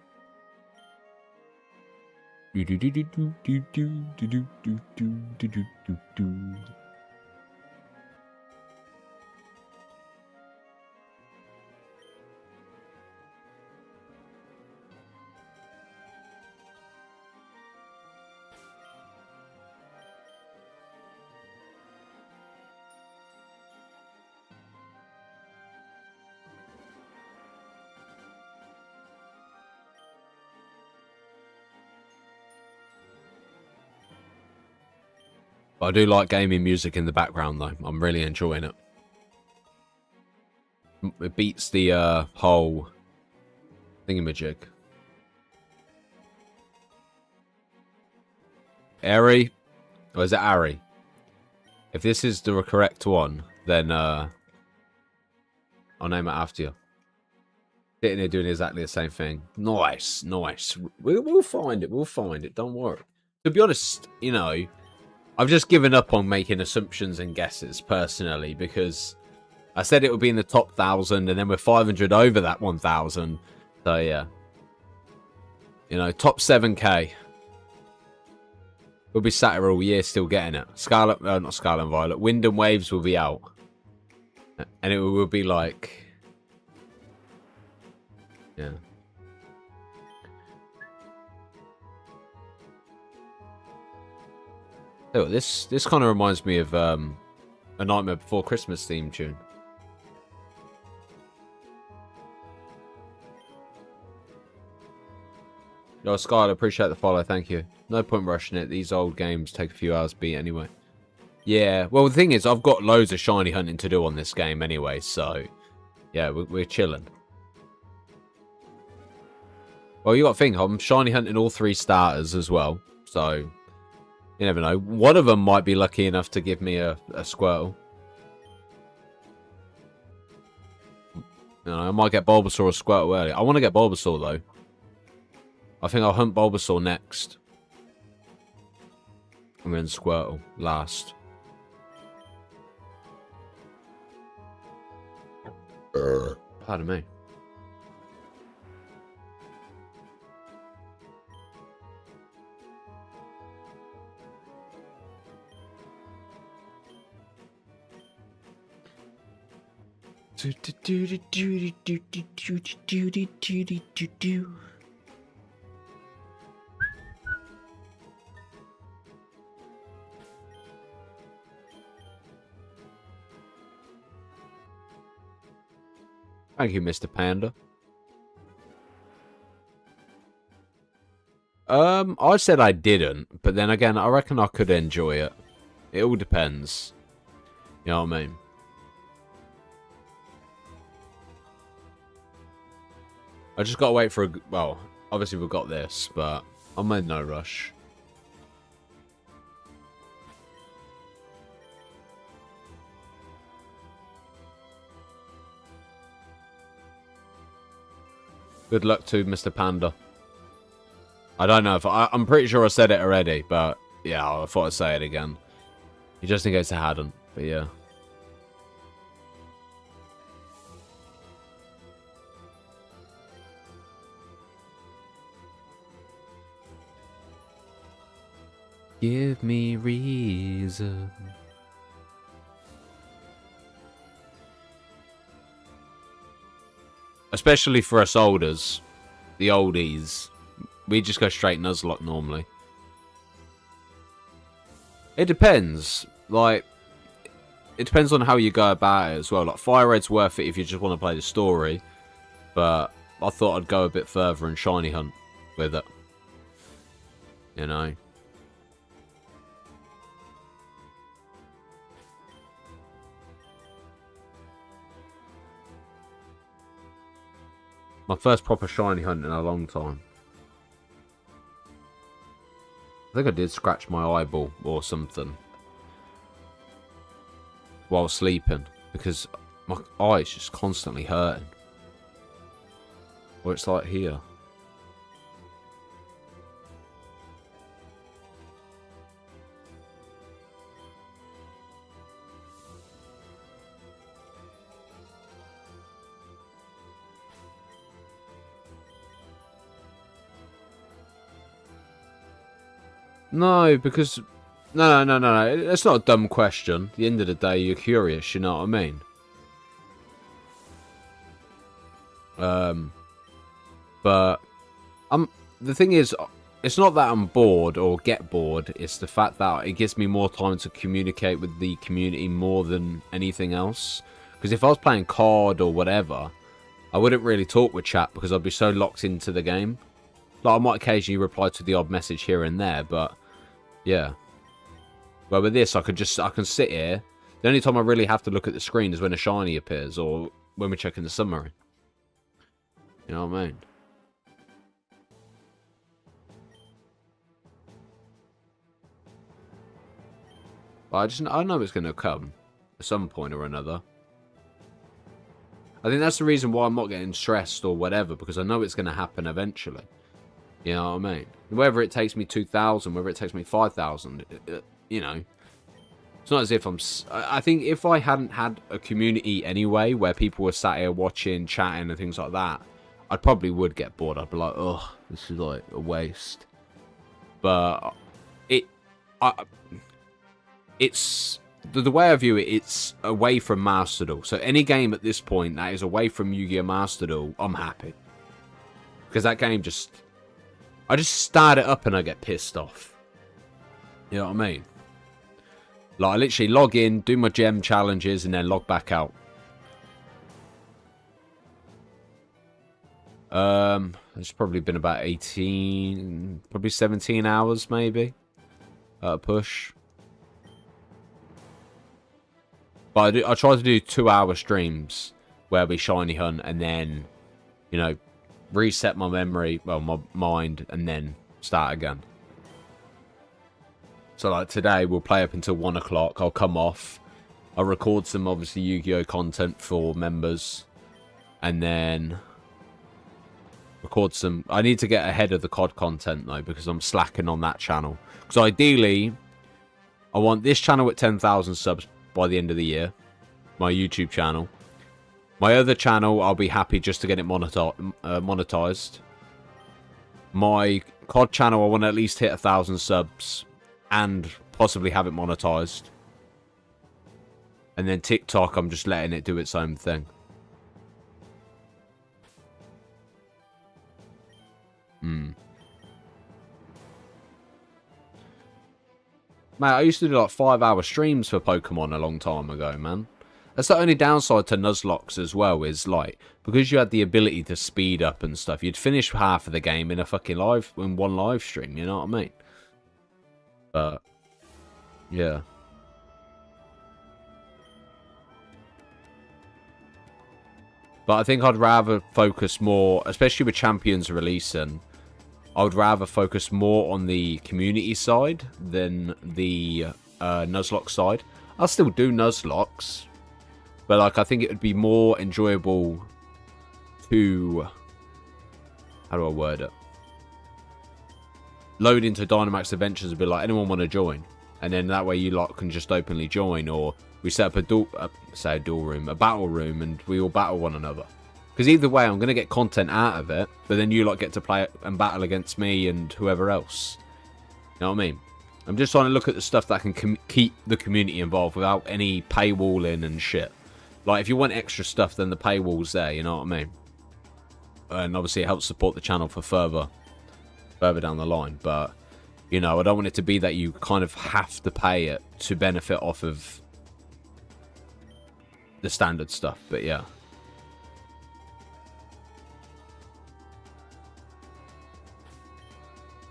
But I do like gaming music in the background, though. I'm really enjoying it. It beats the whole thingamajig. Airy? Or is it Ari? If this is the correct one, then I'll name it after you. Sitting here doing exactly the same thing. Nice. We'll find it. Don't worry. To be honest, you know, I've just given up on making assumptions and guesses, personally, because I said it would be in the top 1,000, and then we're 500 over that 1,000. So, yeah. You know, top 7k. We'll be sat here all year still getting it. Not Scarlet and Violet. Wind and Waves will be out. And it will be like... Yeah. Oh, this kind of reminds me of A Nightmare Before Christmas theme tune. Yo, Skylar, appreciate the follow, thank you. No point rushing it. These old games take a few hours to beat anyway. Yeah, well, the thing is, I've got loads of shiny hunting to do on this game anyway, so... Yeah, we're chilling. Well, you got to think, I'm shiny hunting all 3 starters as well, so... You never know. One of them might be lucky enough to give me a Squirtle. You know, I might get Bulbasaur or Squirtle early. I want to get Bulbasaur, though. I think I'll hunt Bulbasaur next. And then Squirtle last. Pardon me. Thank you, Mr. Panda. I said I didn't, but then again, I reckon I could enjoy it. It all depends. You know what I mean? I just gotta wait for a... Well, obviously we've got this, but I'm in no rush. Good luck to Mr. Panda. I don't know if... I'm pretty sure I said it already, but... Yeah, I thought I'd say it again. Just in case I hadn't, but yeah. Give me reason. Especially for us olders. The oldies. We just go straight Nuzlocke normally. It depends. Like, it depends on how you go about it as well. Like, Fire Red's worth it if you just want to play the story. But I thought I'd go a bit further and shiny hunt with it. You know? My first proper shiny hunt in a long time. I think I did scratch my eyeball or something while sleeping because my eye's just constantly hurting. Or it's like here. No, because... No. It's not a dumb question. At the end of the day, you're curious, you know what I mean? But... the thing is, it's not that I'm bored or get bored. It's the fact that it gives me more time to communicate with the community more than anything else. Because if I was playing COD or whatever, I wouldn't really talk with chat because I'd be so locked into the game. Like, I might occasionally reply to the odd message here and there, but... Yeah. Well, with this, I can sit here. The only time I really have to look at the screen is when a shiny appears, or when we're checking the summary. You know what I mean? But I know it's going to come. At some point or another. I think that's the reason why I'm not getting stressed or whatever, because I know it's going to happen eventually. You know what I mean? Whether it takes me 2,000, whether it takes me 5,000, you know. It's not as if I think if I hadn't had a community anyway, where people were sat here watching, chatting and things like that, I probably would get bored. I'd be like, oh, this is like a waste. But it's the way I view it, it's away from Master Duel. So any game at this point that is away from Yu-Gi-Oh! Master Duel, I'm happy. Because that game just... I just start it up and I get pissed off. You know what I mean? Like, I literally log in, do my gem challenges, and then log back out. It's probably been about 18... Probably 17 hours, maybe. At a push. But I try to do 2-hour streams where we shiny hunt and then, you know, reset my memory, well, my mind, and then start again. So, like, today we'll play up until 1 o'clock. I'll come off. I'll record some, obviously, Yu-Gi-Oh! Content for members. And then record some... I need to get ahead of the COD content, though, because I'm slacking on that channel. Because ideally, I want this channel at 10,000 subs by the end of the year. My YouTube channel. My other channel, I'll be happy just to get it monetized. My COD channel, I want to at least hit 1,000 subs. And possibly have it monetized. And then TikTok, I'm just letting it do its own thing. Mate, I used to do like 5-hour streams for Pokemon a long time ago, man. That's the only downside to Nuzlocke as well, is like, because you had the ability to speed up and stuff, you'd finish half of the game in a fucking in one live stream, you know what I mean? But yeah. But I think I'd rather focus more, especially with Champions releasing, I would rather focus more on the community side than the Nuzlocke side. I'll still do Nuzlocks, but like I think it would be more enjoyable to, how do I word it? Load into Dynamax Adventures and be like, anyone want to join? And then that way you lot can just openly join, or we set up a duel room, a battle room, and we all battle one another. Because either way, I'm going to get content out of it, but then you lot get to play and battle against me and whoever else. You know what I mean? I'm just trying to look at the stuff that can keep the community involved without any paywalling and shit. Like, if you want extra stuff, then the paywall's there, you know what I mean? And obviously it helps support the channel for further down the line. But, you know, I don't want it to be that you kind of have to pay it to benefit off of the standard stuff. But yeah.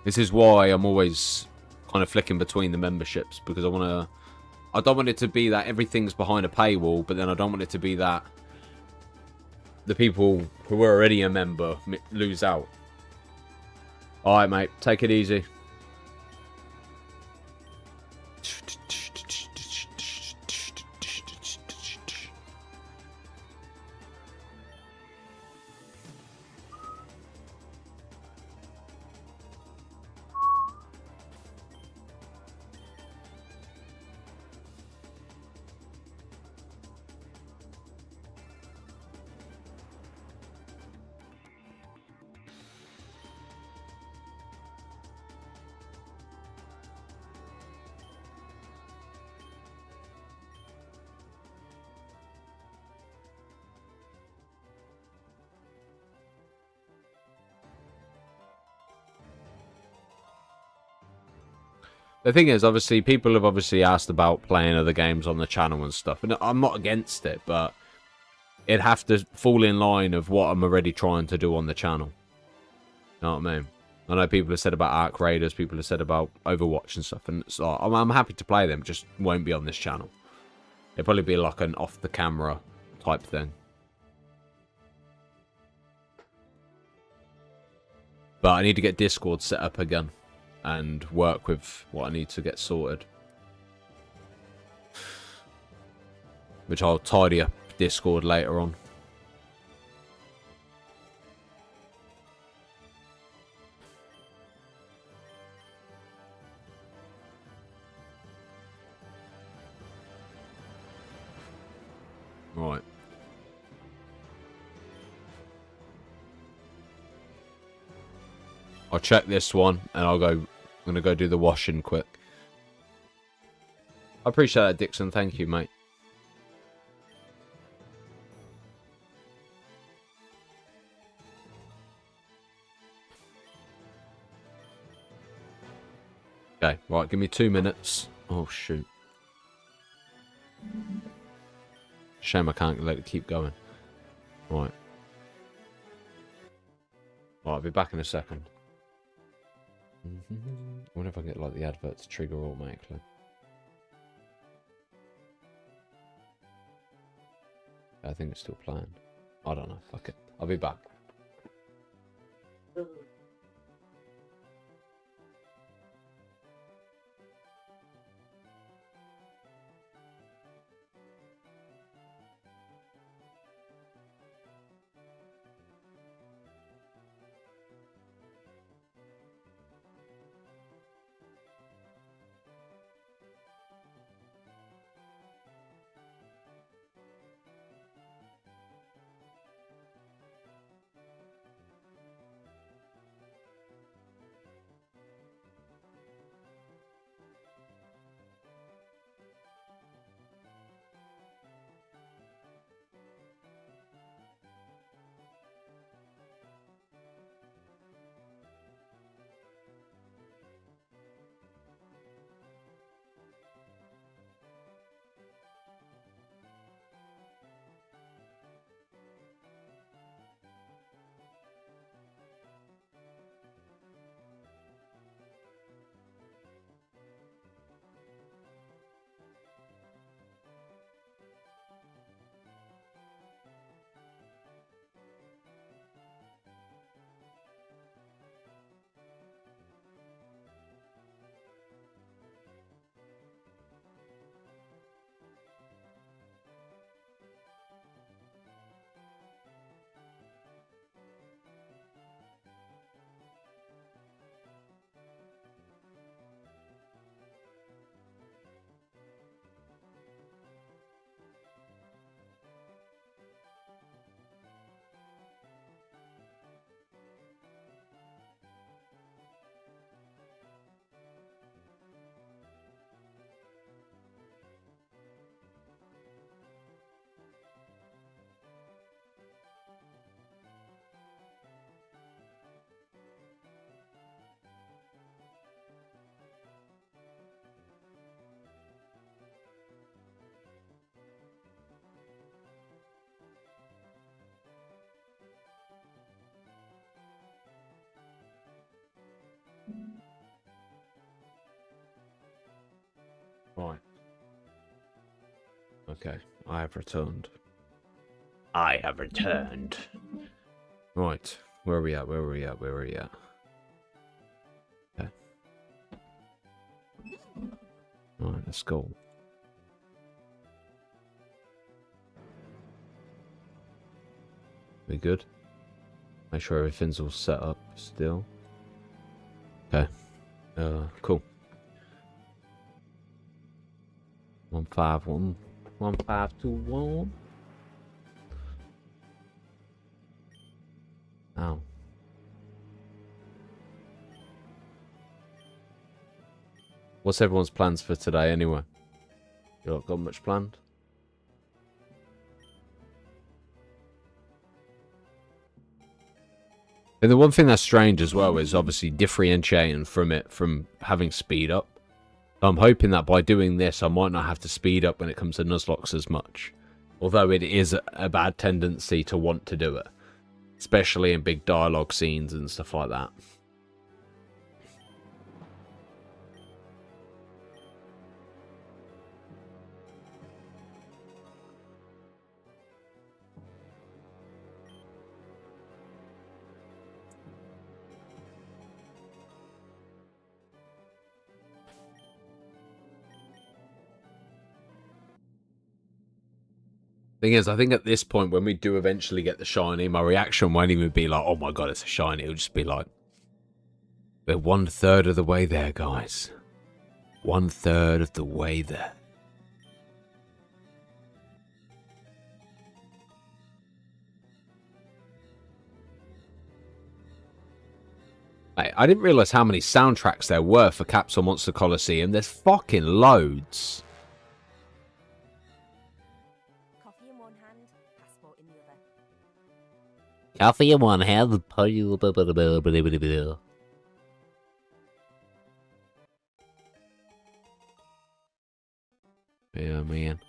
This is why I'm always kind of flicking between the memberships, because I don't want it to be that everything's behind a paywall, but then I don't want it to be that the people who are already a member lose out. Alright, mate. Take it easy. The thing is, obviously, people have obviously asked about playing other games on the channel and stuff, and I'm not against it, but it'd have to fall in line of what I'm already trying to do on the channel. You know what I mean? I know people have said about Ark Raiders, people have said about Overwatch and stuff, and it's like, I'm happy to play them, just won't be on this channel. It'd probably be like an off-the-camera type thing. But I need to get Discord set up again and work with what I need to get sorted. Which I'll tidy up Discord later on. Right. I'll check this one and I'm gonna go do the washing quick. I appreciate that, Dixon. Thank you, mate. Okay, right, give me 2 minutes. Oh, shoot. Shame I can't let it keep going. Right. Right, I'll be back in a second. I wonder if I get like the advert to trigger automatically. I think it's still playing. I don't know. Fuck it. I'll be back. Right. Okay, I have returned. I have returned. Right, where are we at? Where are we at? Where are we at? Okay. Alright, let's go. We good? Make sure everything's all set up still. Okay. Cool. 151. 1521. Ow. What's everyone's plans for today anyway? You not got much planned? And the one thing that's strange as well is obviously differentiating from having speed up. I'm hoping that by doing this, I might not have to speed up when it comes to Nuzlockes as much. Although it is a bad tendency to want to do it. Especially in big dialogue scenes and stuff like that. Thing is, I think at this point, when we do eventually get the shiny, my reaction won't even be like, oh my god, it's a shiny. It'll just be like, we're 1/3 of the way there, guys. 1/3 of the way there. I didn't realise how many soundtracks there were for Capsule Monster Coliseum. There's fucking loads. Coffee in one hand, yeah, man.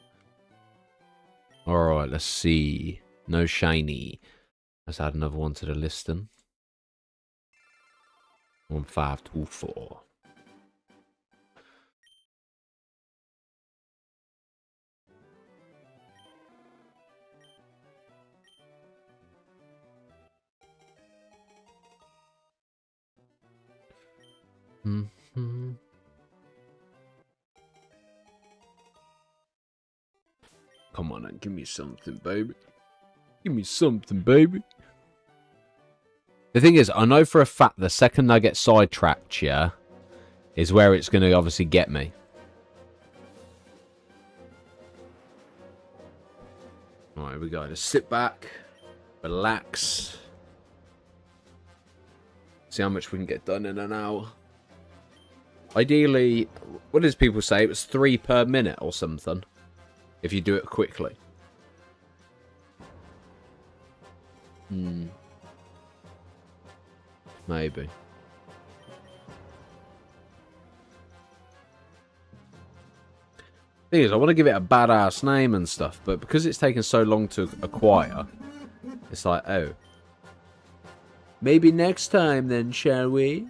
Alright, let's see. No shiny. Let's add another one to the listing. 1524. Mm-hmm. Come on, give me something, baby. Give me something, baby. The thing is, I know for a fact the second I get sidetracked, yeah, is where it's going to obviously get me. Alright, here we go. Just sit back, relax. See how much we can get done in an hour. Ideally, what does people say? It was 3 per minute or something. If you do it quickly. Maybe. Thing is, I want to give it a badass name and stuff, but because it's taken so long to acquire, it's like, oh. Maybe next time then, shall we?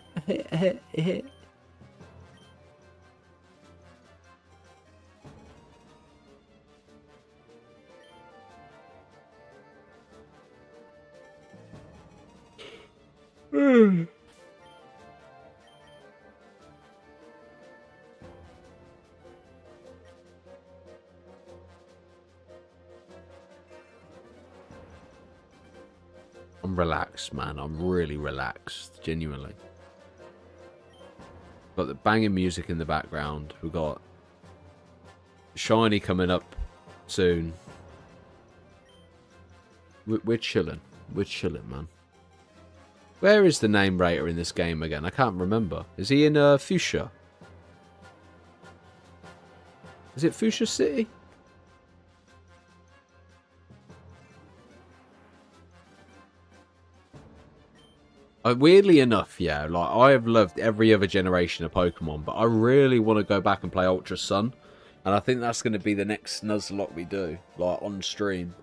I'm relaxed, man. I'm really relaxed, genuinely. Got the banging music in the background. We've got shiny coming up soon. We're chilling. We're chilling, man. Where is the name rater in this game again? I can't remember. Is he in Fuchsia? Is it Fuchsia City? Weirdly enough, yeah, like I have loved every other generation of Pokemon, but I really want to go back and play Ultra Sun, and I think that's going to be the next Nuzlocke we do, like on stream.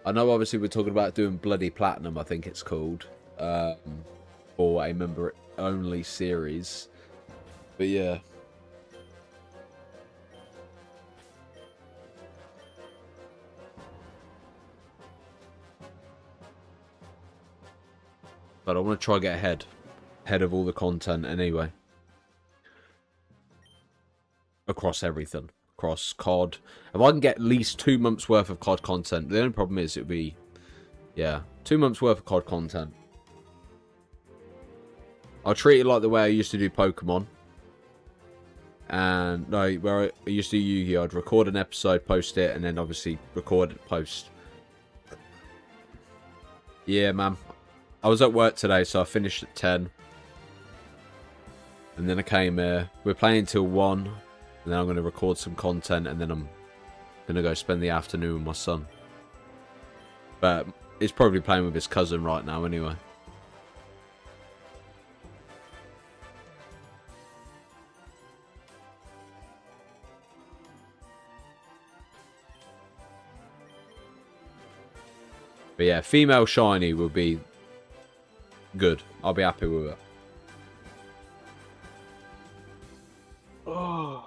I know, obviously, we're talking about doing Bloody Platinum, I think it's called, for a member-only series, but yeah. But I want to try to get ahead of all the content anyway. Across everything. Across COD. If I can get at least 2 months worth of COD content, the only problem is it would be, yeah, 2 months worth of COD content. I'll treat it like the way I used to do Pokemon. And, no, where I used to do Yu-Gi-Oh! I'd record an episode, post it, and then obviously record it, post. Yeah, man. I was at work today, so I finished at 10. And then I came here. We're playing till 1. And then I'm going to record some content. And then I'm going to go spend the afternoon with my son. But he's probably playing with his cousin right now anyway. But yeah, female shiny will be good. I'll be happy with it. Oh.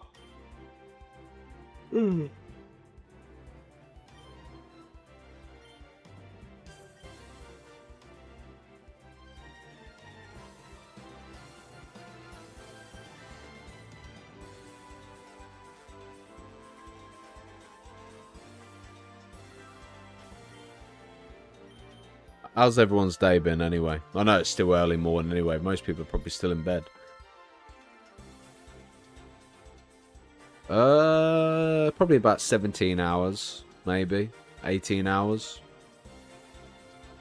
How's everyone's day been anyway? I know it's still early morning anyway. Most people are probably still in bed. Probably about 17 hours, maybe 18 hours.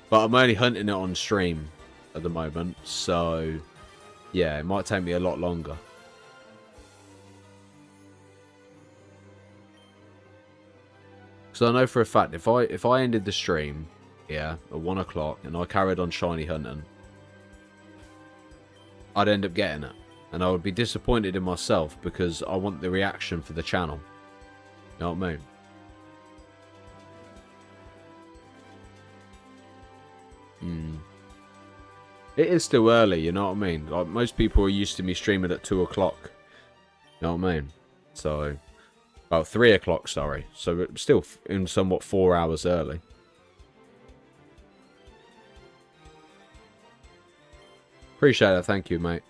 But I'm only hunting it on stream at the moment, so yeah, it might take me a lot longer. So I know for a fact if I ended the stream, yeah, at 1 o'clock, and I carried on shiny hunting, I'd end up getting it. And I would be disappointed in myself because I want the reaction for the channel. You know what I mean? It is still early, you know what I mean? Like, most people are used to me streaming at 2 o'clock. You know what I mean? So, well, 3 o'clock, sorry. So, it's still in somewhat 4 hours early. Appreciate it, thank you, mate.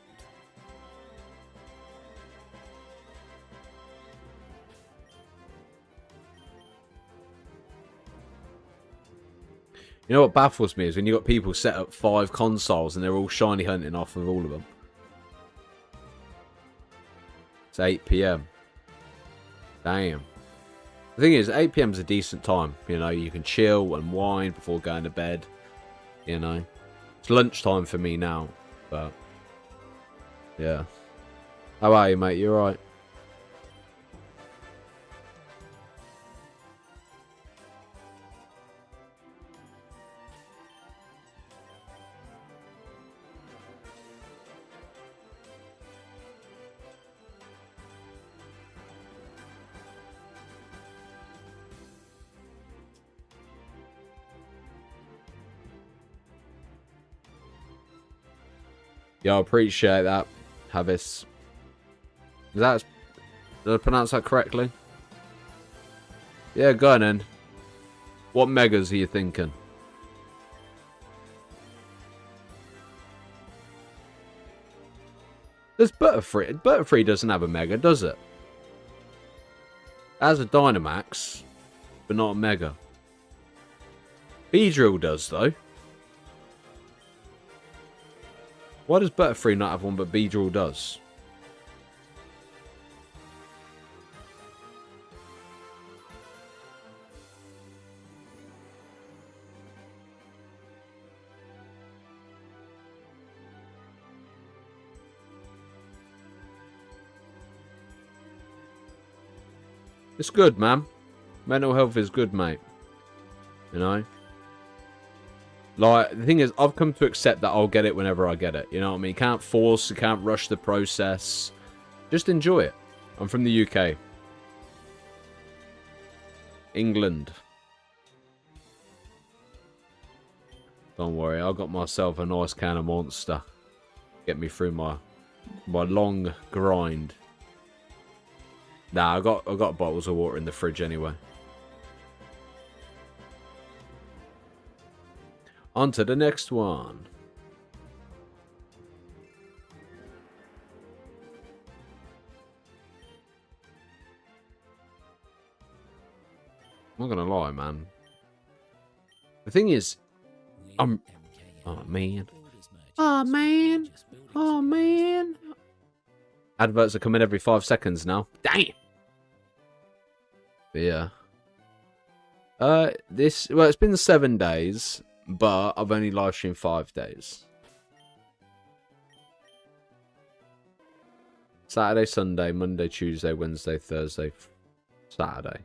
You know what baffles me is when you got people set up 5 consoles and they're all shiny hunting off of all of them. It's 8 PM. Damn. The thing is, 8 PM is a decent time. You know, you can chill and wind before going to bed. You know, it's lunchtime for me now. But yeah. How are you, mate? You alright? Yeah, I appreciate that, Havis. Did I pronounce that correctly? Yeah, go on then. What megas are you thinking? There's Butterfree. Butterfree doesn't have a mega, does it? It has a Dynamax, but not a mega. Beedrill does, though. Why does Butterfree not have one, but Beedrill does? It's good, man. Mental health is good, mate. You know? Like, the thing is, I've come to accept that I'll get it whenever I get it. You know what I mean? You can't force, you can't rush the process. Just enjoy it. I'm from the UK. England. Don't worry, I got myself a nice can of Monster. Get me through my long grind. Nah, I got bottles of water in the fridge anyway. On to the next one. I'm not gonna lie, man. The thing is, oh man. Oh man. Oh man. Adverts are coming every 5 seconds now. Damn. But yeah. Well, it's been 7 days, but I've only live streamed 5 days. Saturday, Sunday, Monday, Tuesday, Wednesday, Thursday, Saturday.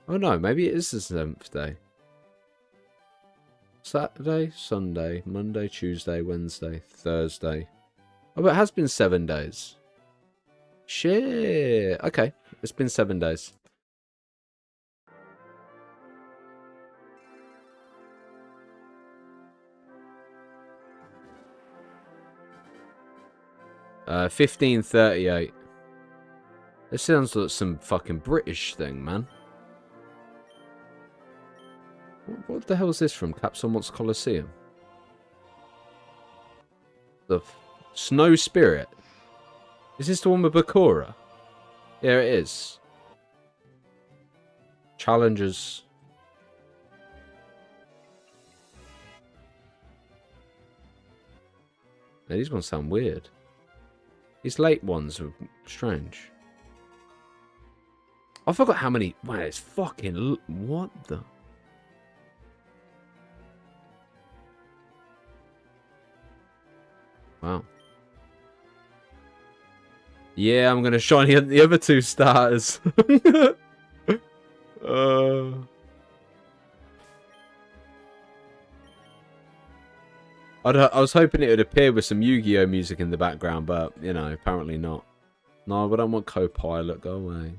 Oh no, maybe it is the 7th day. Saturday, Sunday, Monday, Tuesday, Wednesday, Thursday. Oh, but it has been 7 days. Shit. Okay, it's been 7 days. Uh, 1538. This sounds like some fucking British thing, man. What the hell is this from? Capsule Wants Colosseum. The Snow Spirit. Is this the one with Bakura? Yeah, it is. Challengers. Yeah, these ones sound weird. These late ones are strange. I forgot how many. Wow, it's fucking. What the? Wow. Yeah, I'm gonna shiny the other 2 stars. I was hoping it would appear with some Yu-Gi-Oh music in the background, but, you know, apparently not. No, I don't want co-pilot. Go away.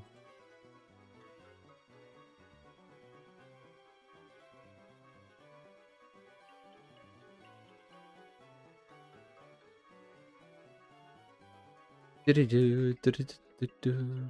Do-do-do-do-do-do-do.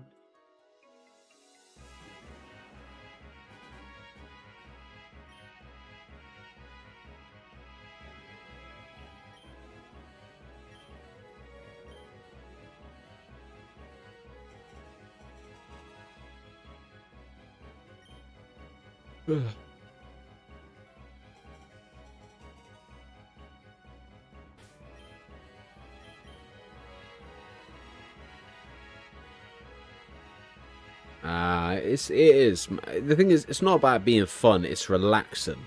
It is. The thing is, it's not about being fun, it's relaxing.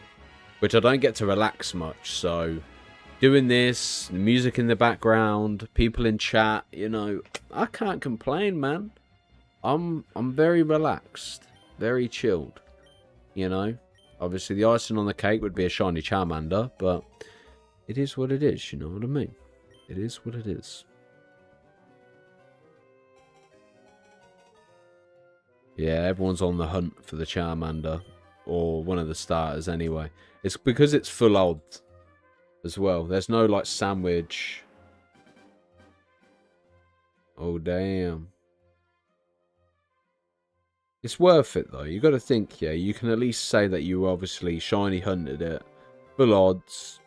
Which I don't get to relax much, so doing this, the music in the background, people in chat, you know, I can't complain, man. I'm very relaxed, very chilled, you know. Obviously, the icing on the cake would be a shiny Charmander, but it is what it is, you know what I mean? It is what it is. Yeah, everyone's on the hunt for the Charmander, or one of the starters anyway. It's because it's full odds as well. There's no, like, sandwich. Oh, damn. It's worth it, though. You got to think, yeah, you can at least say that you obviously shiny hunted it. Full odds.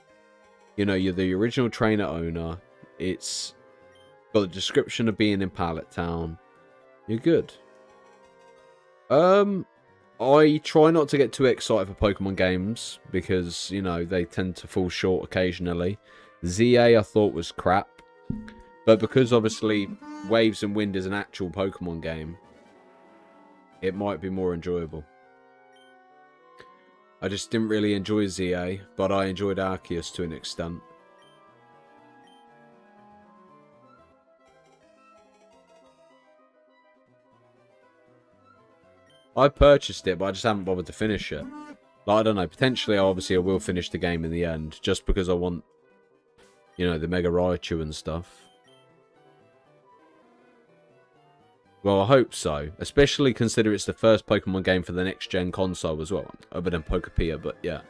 You know, you're the original trainer owner. It's got the description of being in Pallet Town. You're good. I try not to get too excited for Pokemon games because, you know, they tend to fall short occasionally. ZA I thought was crap. But because obviously Waves and Wind is an actual Pokemon game, it might be more enjoyable. I just didn't really enjoy ZA, but I enjoyed Arceus to an extent. I purchased it, but I just haven't bothered to finish it. Like, I don't know, potentially, obviously, I will finish the game in the end, just because I want, you know, the Mega Raichu and stuff. Well, I hope so. Especially consider it's the first Pokemon game for the next-gen console as well. Other than Pokepia, but yeah.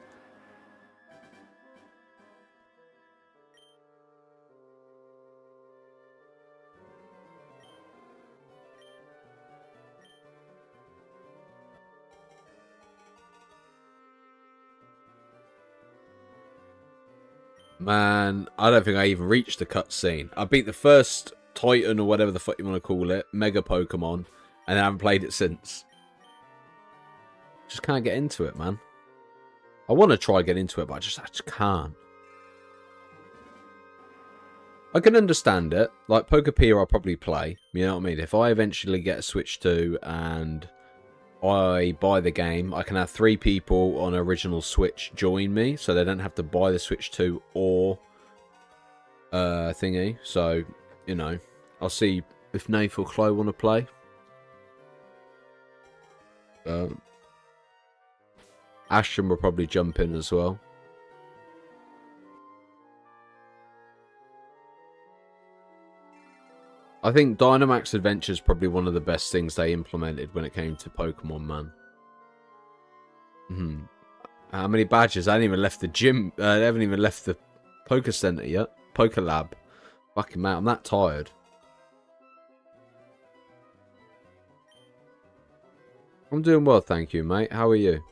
Man, I don't think I even reached the cutscene. I beat the first Titan, or whatever the fuck you want to call it, Mega Pokemon, and I haven't played it since. Just can't get into it, man. I want to try get into it, but I just can't. I can understand it. Like, Pokepedia I'll probably play. You know what I mean? If I eventually get a Switch 2 and I buy the game, I can have 3 people on original Switch join me, so they don't have to buy the Switch 2 or thingy. So, you know, I'll see if Nath or Chloe want to play. Ashton will probably jump in as well. I think Dynamax Adventure is probably one of the best things they implemented when it came to Pokemon, man. How many badges? I haven't even left the gym. I haven't even left the Poke Center yet. Poke Lab. Fucking man, I'm that tired. I'm doing well, thank you, mate. How are you?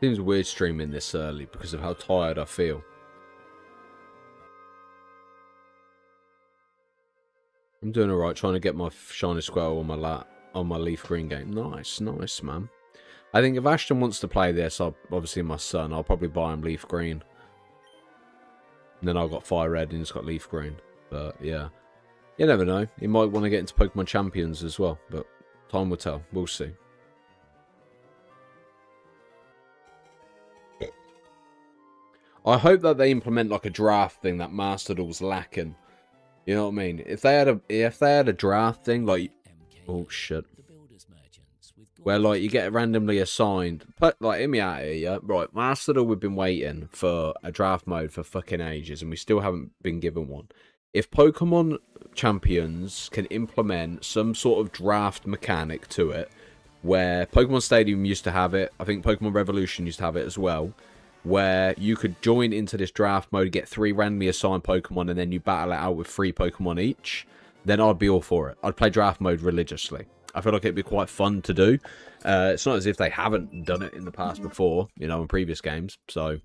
Seems weird streaming this early because of how tired I feel. I'm doing alright, trying to get my shiny Squirtle on my Leaf Green game. Nice, nice, man. I think if Ashton wants to play this, obviously my son, I'll probably buy him Leaf Green. And then I've got Fire Red and he's got Leaf Green. But yeah, you never know. He might want to get into Pokemon Champions as well. But time will tell. We'll see. I hope that they implement like a draft thing that Master Duel's lacking. You know what I mean? If they had a draft thing like, oh shit, where like you get randomly assigned, but like hear me out here, yeah, right? Master Duel, we've been waiting for a draft mode for fucking ages, and we still haven't been given one. If Pokemon Champions can implement some sort of draft mechanic to it, where Pokemon Stadium used to have it, I think Pokemon Revolution used to have it as well, where you could join into this draft mode, get 3 randomly assigned Pokemon, and then you battle it out with 3 Pokemon each, then I'd be all for it. I'd play draft mode religiously. I feel like it'd be quite fun to do. It's not as if they haven't done it in the past before, you know, in previous games. So,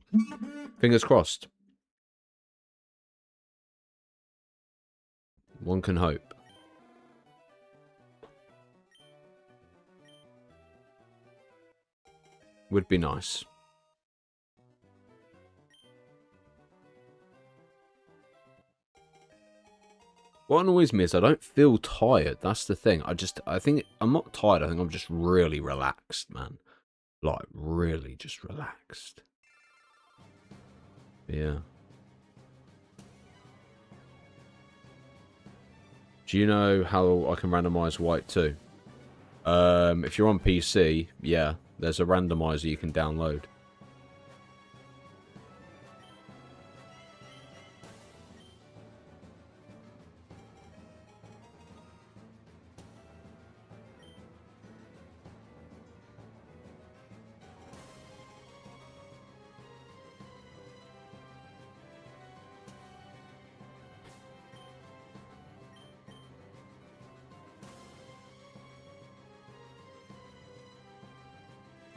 fingers crossed. One can hope. Would be nice. What annoys me is I don't feel tired. That's the thing. I think I'm not tired. I think I'm just really relaxed, man. Like, really just relaxed. Yeah. Do you know how I can randomize white too? If you're on PC, yeah, there's a randomizer you can download.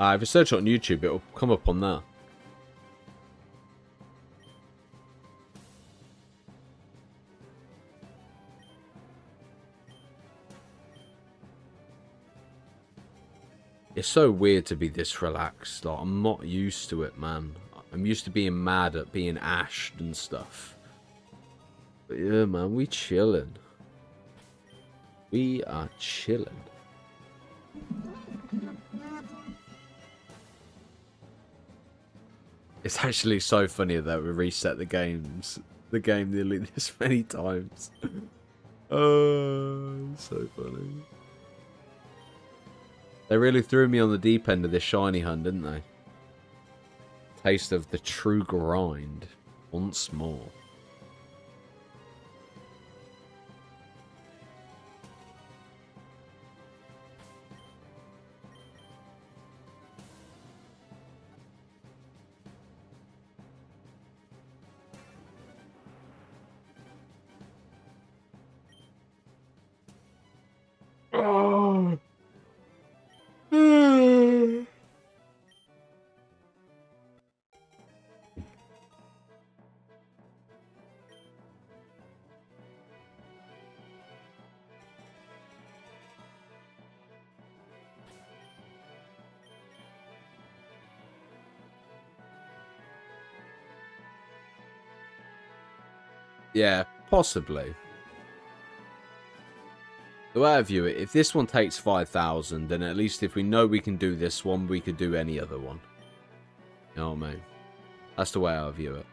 If you search it on YouTube, it'll come up on there. It's so weird to be this relaxed. Like, I'm not used to it, man. I'm used to being mad at being ashed and stuff. But yeah, man, we chilling. We are chilling. It's actually so funny that we reset the game nearly this many times. Oh, so funny. They really threw me on the deep end of this shiny hunt, didn't they? Taste of the true grind once more. Oh. Yeah, possibly. The way I view it, if this one takes 5,000, then at least if we know we can do this one, we could do any other one. You know what I mean? That's the way I view it.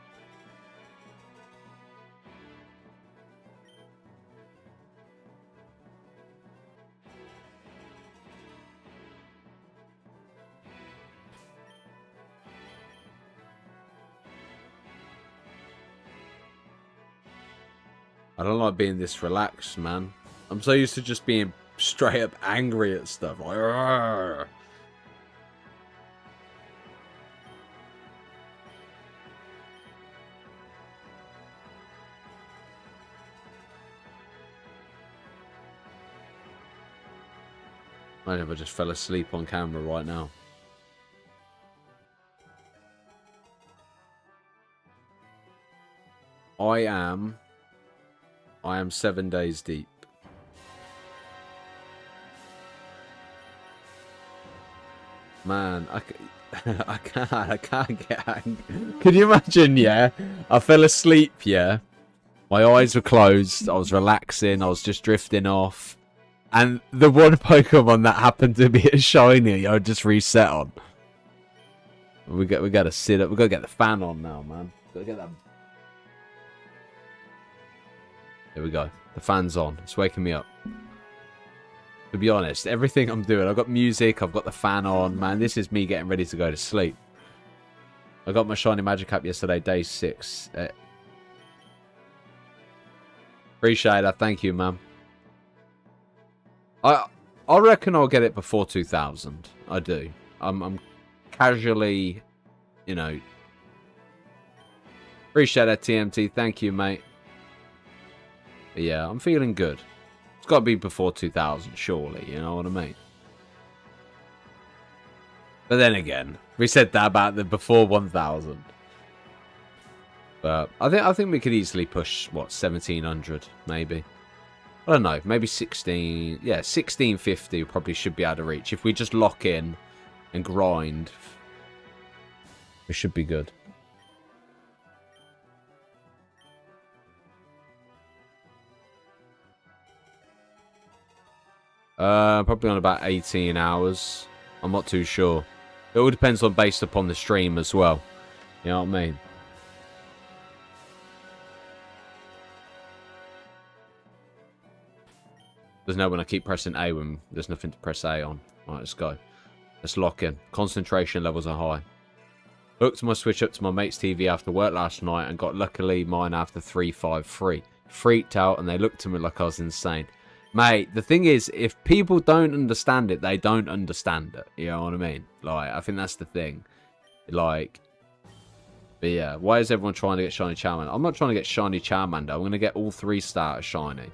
I don't like being this relaxed, man. I'm so used to just being straight up angry at stuff. Like, argh. Imagine if I just fell asleep on camera right now. I am 7 days deep. Man, I can't get angry. Can you imagine, yeah? I fell asleep, yeah? My eyes were closed, I was relaxing, I was just drifting off. And the one Pokemon that happened to be a shiny, I just reset on. We gotta sit up, we gotta get the fan on now, man. Gotta get that. There we go. The fan's on. It's waking me up. To be honest, everything I'm doing, I've got music, I've got the fan on. Man, this is me getting ready to go to sleep. I got my Shiny Magikarp yesterday, day 6. Appreciate that. Thank you, man. I reckon I'll get it before 2000. I do. I'm casually, you know. Appreciate that, TMT. Thank you, mate. But yeah, I'm feeling good. It's got to be before 2000, surely. You know what I mean? But then again, we said that about the before 1000. But I think we could easily push, what, 1700, maybe. I don't know, maybe 16. Yeah, 1650 probably should be able to reach. If we just lock in and grind, we should be good. Probably on about 18 hours. I'm not too sure. It all depends on based upon the stream as well. You know what I mean? There's no when I keep pressing A when there's nothing to press A on. Alright, let's go. Let's lock in. Concentration levels are high. Hooked my Switch up to my mate's TV after work last night and got luckily mine after 353. Freaked out and they looked at me like I was insane. Mate, the thing is, if people don't understand it, they don't understand it. You know what I mean? Like, I think that's the thing. Like, but yeah, why is everyone trying to get Shiny Charmander? I'm not trying to get Shiny Charmander. I'm going to get all 3 starters Shiny.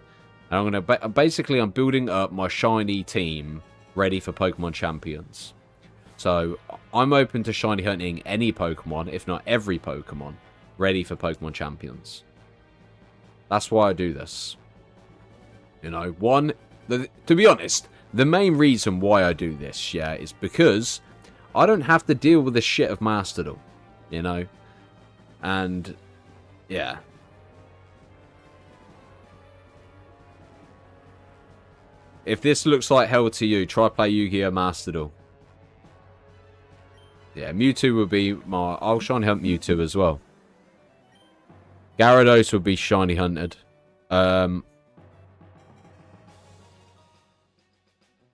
And I'm going to, basically, I'm building up my Shiny team ready for Pokemon Champions. So, I'm open to Shiny hunting any Pokemon, if not every Pokemon, ready for Pokemon Champions. That's why I do this. You know, to be honest, the main reason why I do this, yeah, is because I don't have to deal with the shit of Mastodon, you know, and yeah. If this looks like hell to you, try play Yu-Gi-Oh! Mastodon. Yeah, Mewtwo would be my... I'll Shiny Hunt Mewtwo as well. Gyarados would be Shiny Hunted.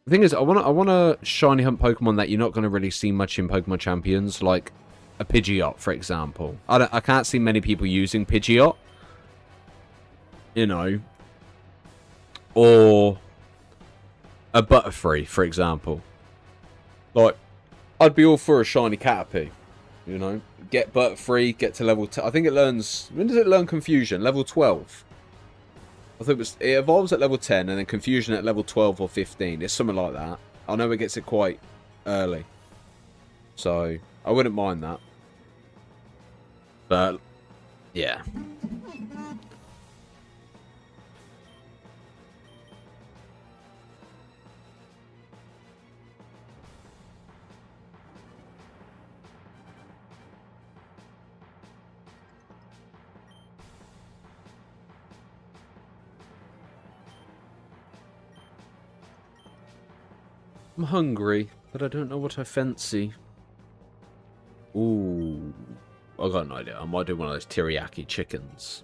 The thing is, I want to Shiny Hunt Pokemon that you're not going to really see much in Pokemon Champions. Like, a Pidgeot, for example. I can't see many people using Pidgeot. You know. Or a Butterfree, for example. Like, I'd be all for a shiny Caterpie. You know, get Butterfree, get to level 10. I think it learns... When does it learn Confusion? Level 12. I think it evolves at level 10 and then Confusion at level 12 or 15. It's something like that. I know it gets it quite early. So, I wouldn't mind that. But, yeah. I'm hungry, but I don't know what I fancy. Ooh. I got an idea. I might do one of those teriyaki chickens.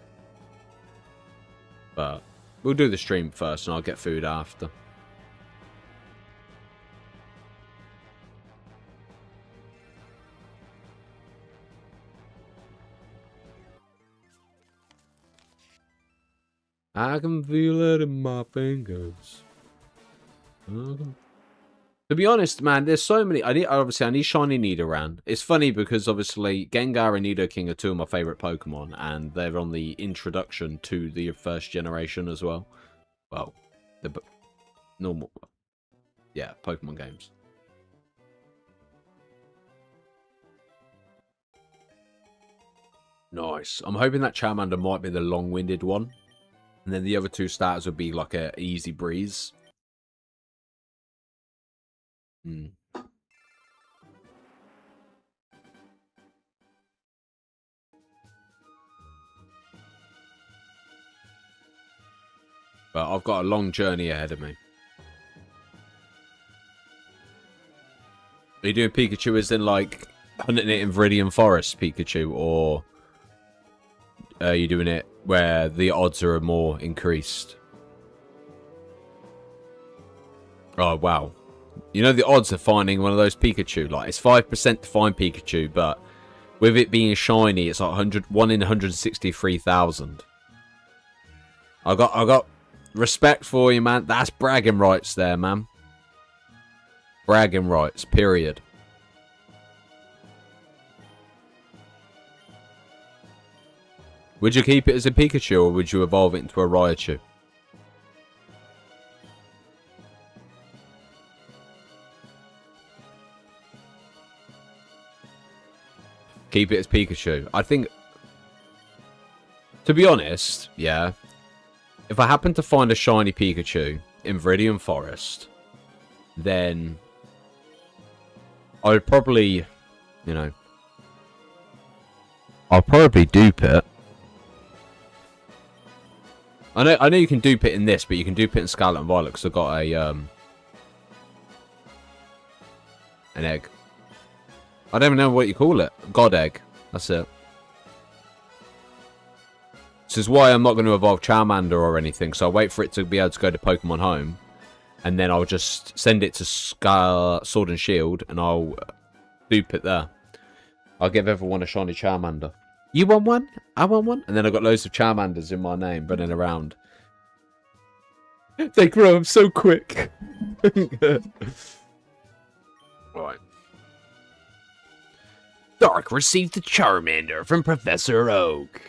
But we'll do the stream first and I'll get food after. I can feel it in my fingers. To be honest, man, there's so many. I need Shiny Nidoran. It's funny because obviously Gengar and Nidoking are two of my favorite Pokemon, and they're on the introduction to the first generation as well. Well, the normal, yeah, Pokemon games. Nice. I'm hoping that Charmander might be the long-winded one, and then the other two starters would be like a easy breeze. Hmm. But I've got a long journey ahead of me. Are you doing Pikachu as in like hunting it in Viridian Forest Pikachu, or are you doing it where the odds are more increased? Oh, wow. You know the odds of finding one of those Pikachu, like it's 5% to find Pikachu, but with it being shiny, it's like 1 in 163,000. I got respect for you, man. That's bragging rights there, man. Bragging rights, period. Would you keep it as a Pikachu or would you evolve it into a Raichu? Keep it as Pikachu. I think, to be honest, yeah, if I happen to find a shiny Pikachu in Viridian Forest, then I would probably, you know, I'll probably dupe it. I know you can dupe it in this, but you can dupe it in Scarlet and Violet because I've got a an egg. I don't even know what you call it. God egg. That's it. This is why I'm not going to evolve Charmander or anything. So I'll wait for it to be able to go to Pokemon Home. And then I'll just send it to Sword and Shield. And I'll dupe it there. I'll give everyone a shiny Charmander. You want one? I want one. And then I've got loads of Charmanders in my name running around. They grow up so quick. Right. Dark received the Charmander from Professor Oak.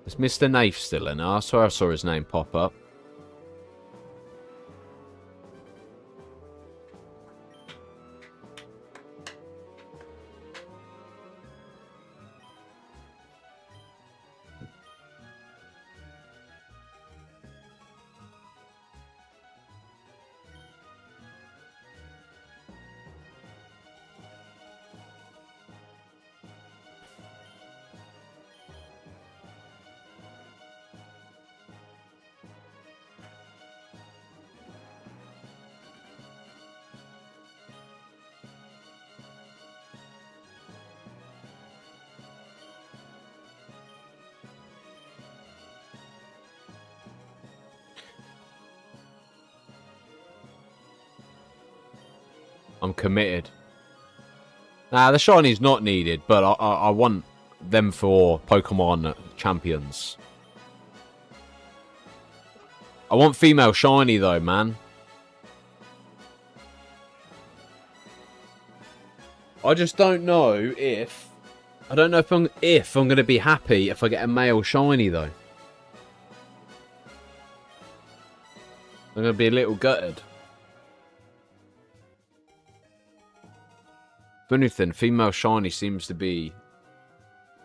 Is Mr. Knife still in? I saw his name pop up. I'm committed. Nah, the shiny's not needed, but I want them for Pokemon champions. I want female shiny though, man. I just don't know if... I don't know if I'm going to be happy if I get a male shiny though. I'm going to be a little gutted. If anything, female shiny seems to be...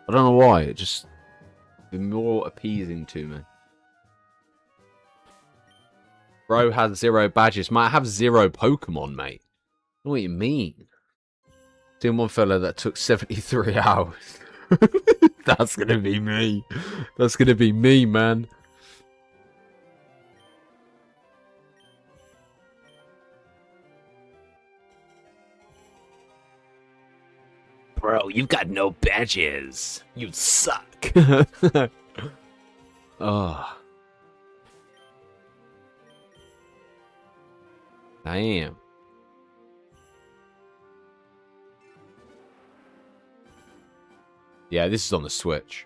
I don't know why, it just... be more appeasing to me. Bro has 0 badges. Might have 0 Pokemon, mate. I know what you mean. Seen one fella that took 73 hours. That's gonna be me. That's gonna be me, man. Bro, you've got no badges. You suck. Oh. Damn. Yeah, this is on the Switch.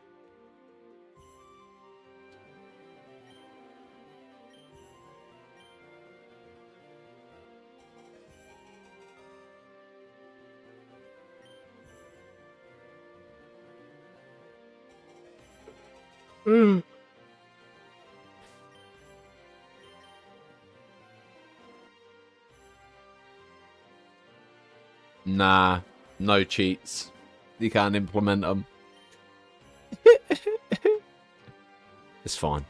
Nah, no cheats. You can't implement them. It's fine.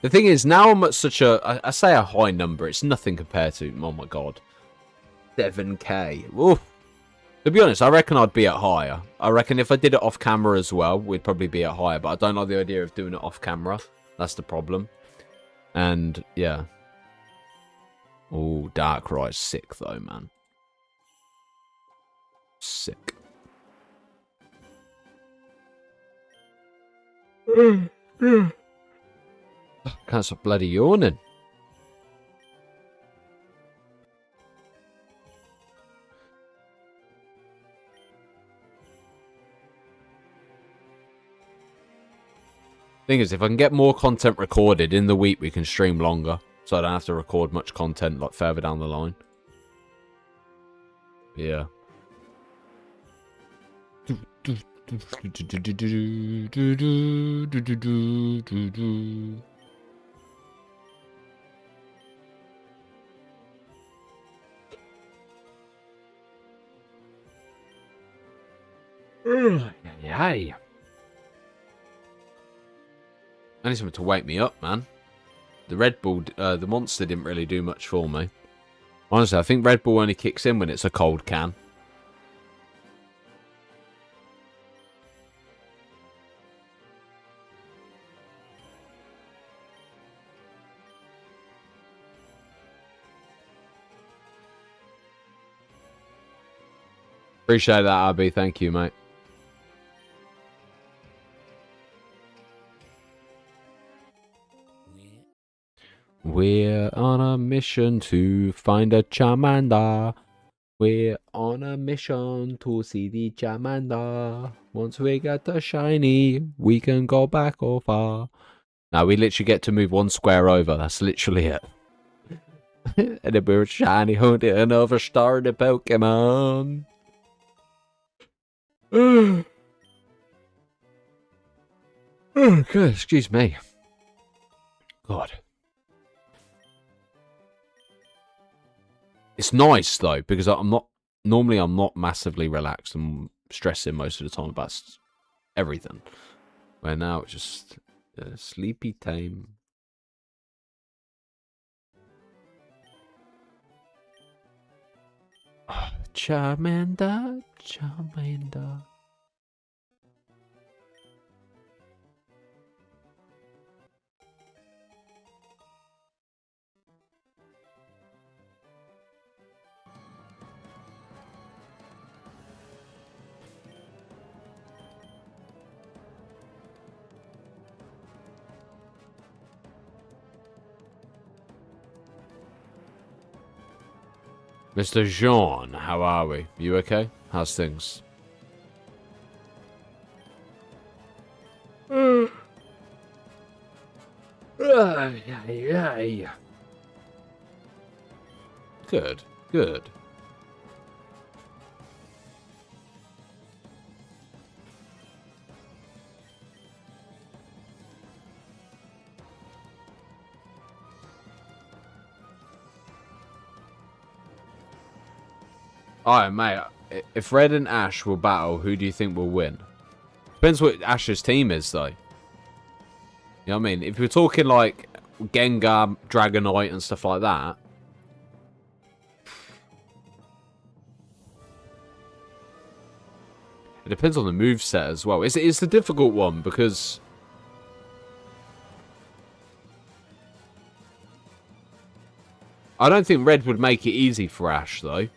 The thing is, now I'm at such a... I say a high number. It's nothing compared to... Oh my god. 7k. Oof. To be honest, I reckon I'd be at higher. I reckon if I did it off camera as well, we'd probably be at higher. But I don't like the idea of doing it off camera. That's the problem. And, yeah. Oh, Darkrai's sick though, man. Sick. Can't stop bloody yawning. Thing is, if I can get more content recorded in the week, we can stream longer. So I don't have to record much content like further down the line. Yeah. Yay. I need something to wake me up, man. The Red Bull, the monster didn't really do much for me. Honestly, I think Red Bull only kicks in when it's a cold can. Appreciate that, RB. Thank you, mate. We're on a mission to find a Charmander. We're on a mission to see the Charmander. Once we get the shiny, we can go back or far. Now we literally get to move 1 square over. That's literally it. And then we're shiny hunting another star to Pokemon. Oh, good. Excuse me. God. It's nice though, because I'm not massively relaxed. I'm stressing most of the time about everything. Where now it's just sleepy time. Charmander, Charmander. Mr. Jean, how are we? You okay? How's things? Good, good. Alright, mate. If Red and Ash will battle, who do you think will win? Depends what Ash's team is, though. You know what I mean? If we're talking like Gengar, Dragonite, and stuff like that. It depends on the moveset as well. It's a difficult one because I don't think Red would make it easy for Ash, though.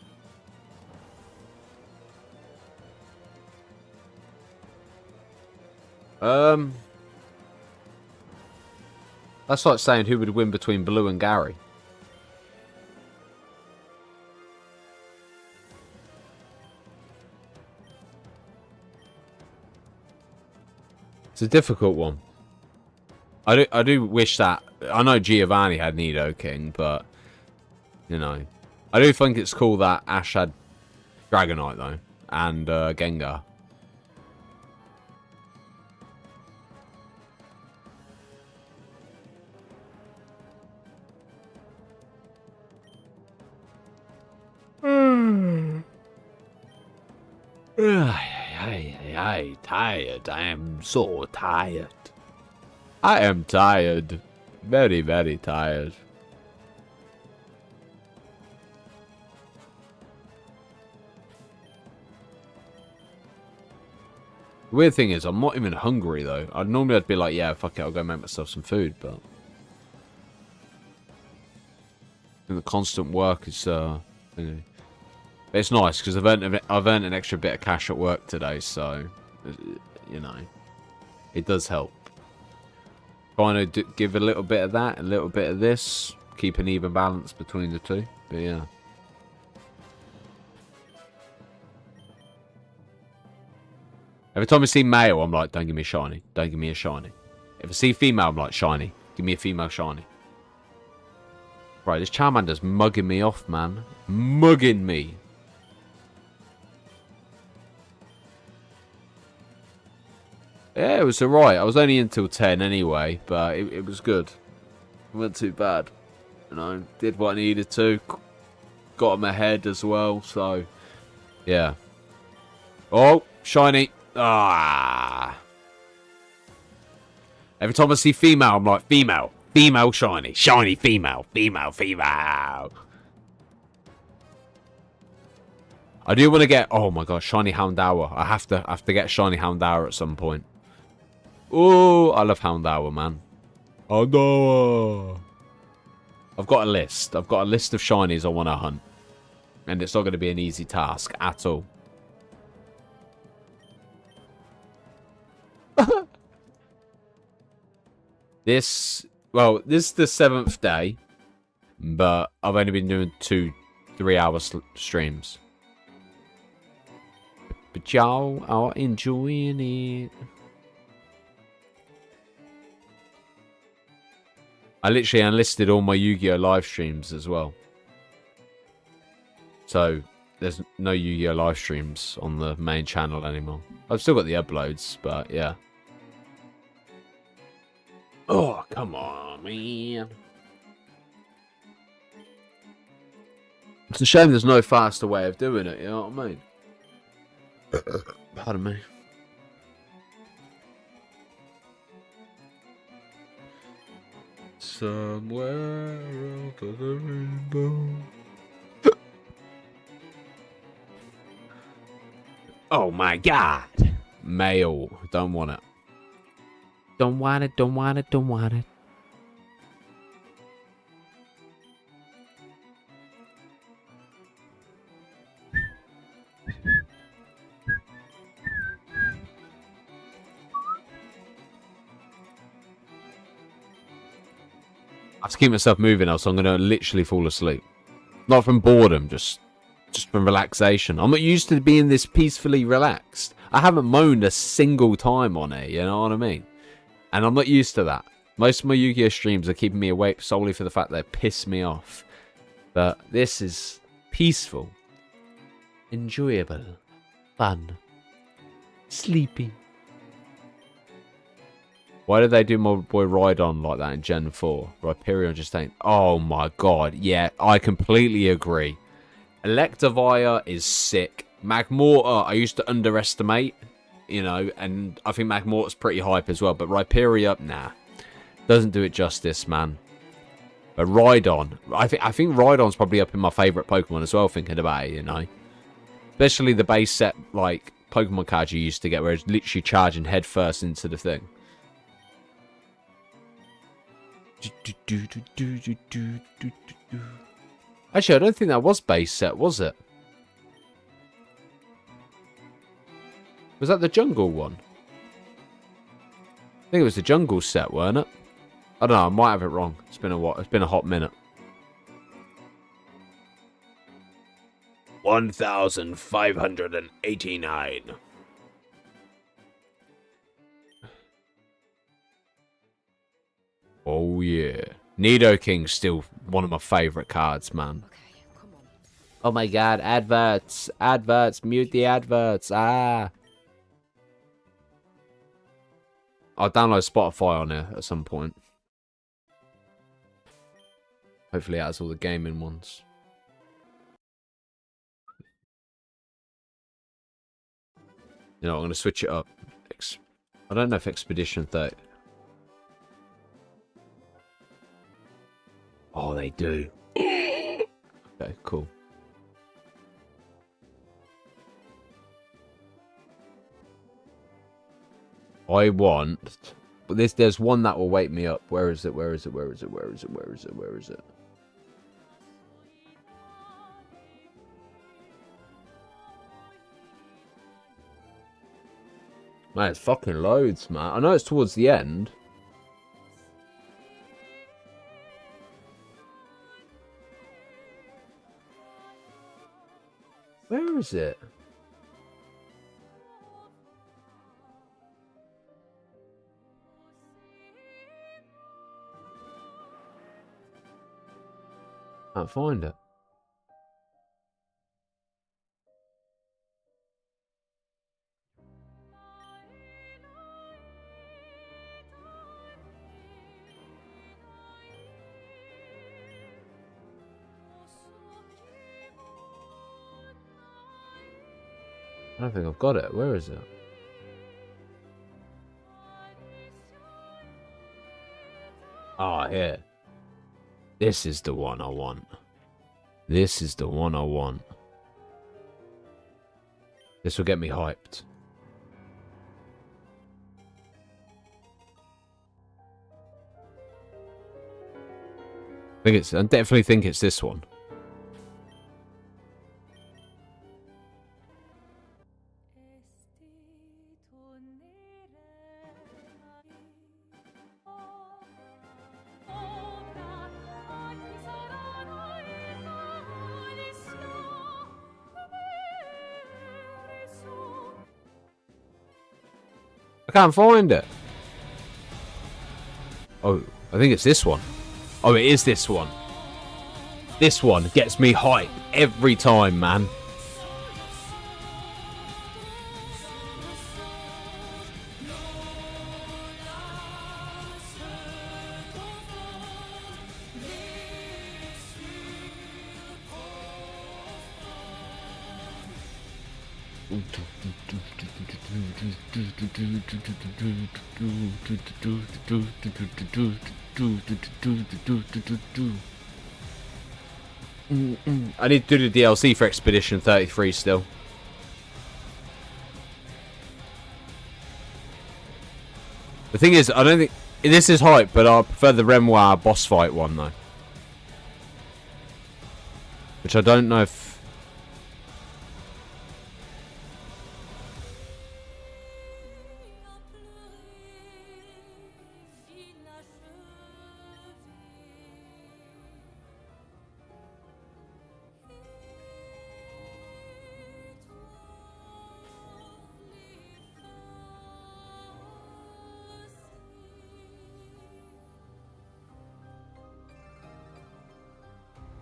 That's like saying who would win between Blue and Gary. It's a difficult one. I do wish that... I know Giovanni had Nidoking, but... You know. I do think it's cool that Ash had Dragonite, though. And Gengar. I'm tired. I am so tired. I am tired. Very, very tired. The weird thing is, I'm not even hungry, though. I'd be like, yeah, fuck it, I'll go make myself some food, but... I think the constant work is, thingy. It's nice because I've earned an extra bit of cash at work today, so you know, it does help. Trying to give a little bit of that, a little bit of this, keep an even balance between the two. But yeah. Every time I see male, I'm like, don't give me a shiny. Don't give me a shiny. If I see female, I'm like, shiny. Give me a female shiny. Right, this Charmander's mugging me off, man. Mugging me. Yeah, it was alright. I was only until 10 anyway, but it was good. It wasn't too bad. You know, did what I needed to. Got him ahead as well, so... Yeah. Oh, shiny. Ah. Every time I see female, I'm like, female. Female shiny. Shiny female. Female, female. I do want to get... Oh my god, shiny Houndour. I have to get shiny Houndour at some point. Oh, I love Houndour, man. Houndour. I've got a list. I've got a list of shinies I want to hunt. And it's not going to be an easy task at all. This is the 7th day. But I've only been doing 2-3 hour streams. But y'all are enjoying it. I literally enlisted all my Yu-Gi-Oh! Live streams as well. So, there's no Yu-Gi-Oh! Live streams on the main channel anymore. I've still got the uploads, but yeah. Oh, come on, man. It's a shame there's no faster way of doing it, you know what I mean? Pardon me. Somewhere over the rainbow. Oh my god. Male. Don't want it. Don't want it, don't want it, don't want it. I have to keep myself moving now, so I'm going to literally fall asleep. Not from boredom, just just for relaxation. I'm not used to being this peacefully relaxed. I haven't moaned a single time on it, you know what I mean? And I'm not used to that. Most of my Yu-Gi-Oh streams are keeping me awake solely for the fact that they piss me off. But this is peaceful, enjoyable, fun, sleepy. Why did they do my boy Rhydon like that in Gen 4? Rhyperion just ain't... Oh my god, yeah, I completely agree. Electivire is sick. Magmortar, I used to underestimate, you know, and I think Magmortar's pretty hype as well. But Rhyperion, nah. Doesn't do it justice, man. But Rhydon, I think Rhydon's probably up in my favourite Pokemon as well, thinking about it, you know. Especially the base set, like, Pokemon cards you used to get, where it's literally charging headfirst into the thing. Actually, I don't think that was base set, was it? Was that the jungle one? I think it was the jungle set, weren't it? I don't know, I might have it wrong. It's been a what? It's been a hot minute. 1589. Oh yeah. Nidoking's still one of my favourite cards, man. Okay, come on. Oh my god, adverts. Adverts, mute the adverts. Ah. I'll download Spotify on it at some point. Hopefully it has all the gaming ones. You know, I'm going to switch it up. I don't know if Expedition 30... Oh, they do. Okay, cool. I want... But there's one that will wake me up. Where is it? Where is it? Where is it? Where is it? Where is it? Where is it? Man, it's fucking loads, man. I know it's towards the end. Where is it? Can't find it. I don't think I've got it. Where is it? Ah, here. This is the one I want. This is the one I want. This will get me hyped. I definitely think it's this one. I can't find it. Oh, I think it's this one. Oh, it is this one. This one gets me hype every time, man. I need to do the DLC for Expedition 33 still. The thing is, I don't think... This is hype, but I prefer the Renoir boss fight one, though. Which I don't know if...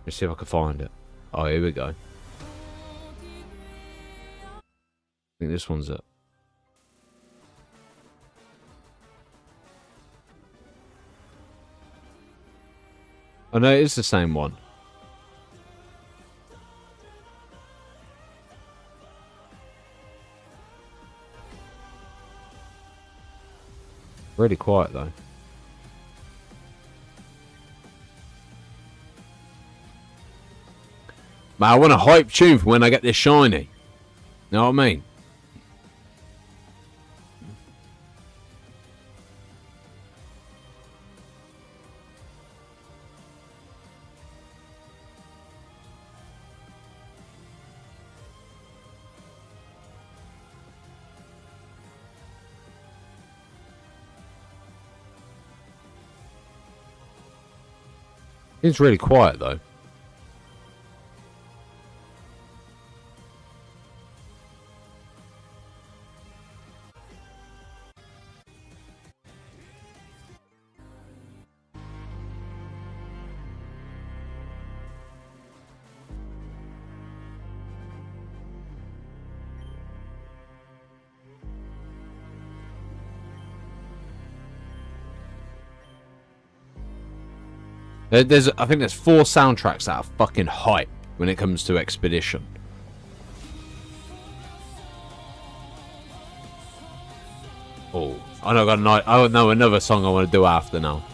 Let's see if I can find it. Oh, here we go. I think this one's it. Oh no, it is the same one. Really quiet though. Man, I want a hype tune for when I get this shiny. Know what I mean? It's really quiet though. I think there's 4 soundtracks that are fucking hype when it comes to Expedition. Oh, I know another song I want to do after now.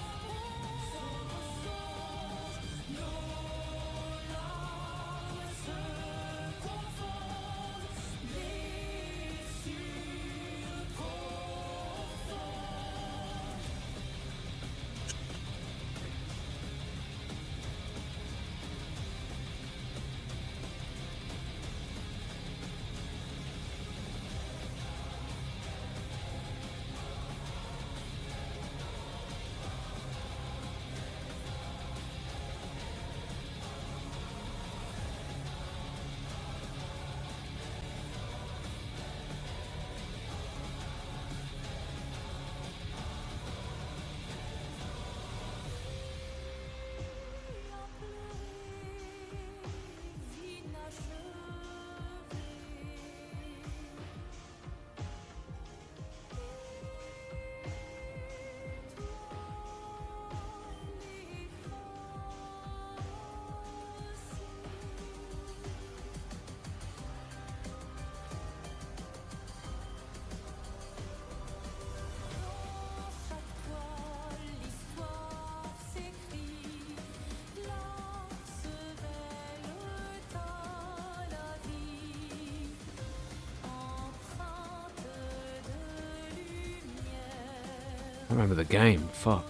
I remember the game. Fuck.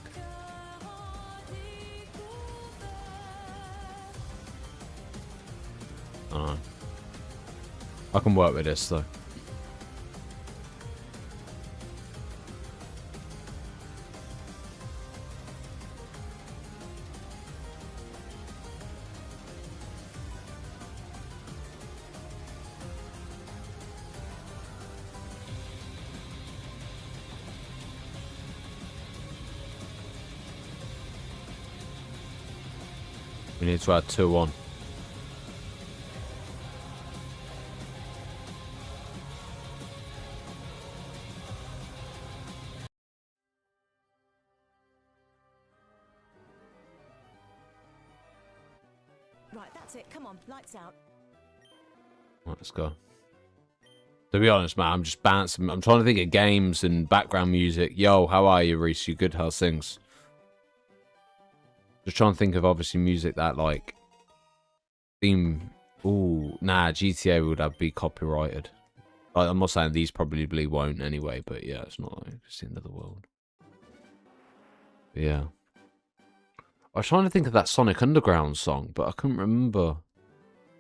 I can work with this though. We need to add 2 on. Right, that's it. Come on, lights out. Right, let's go. To be honest, man, I'm just bouncing. I'm trying to think of games and background music. Yo, how are you, Reese? You good? How's things? Just trying to think of obviously music that like theme. Ooh, nah, GTA would have be copyrighted. I'm not saying these probably won't anyway, but yeah, it's not like it's the end of the world. But yeah. I was trying to think of that Sonic Underground song, but I couldn't remember.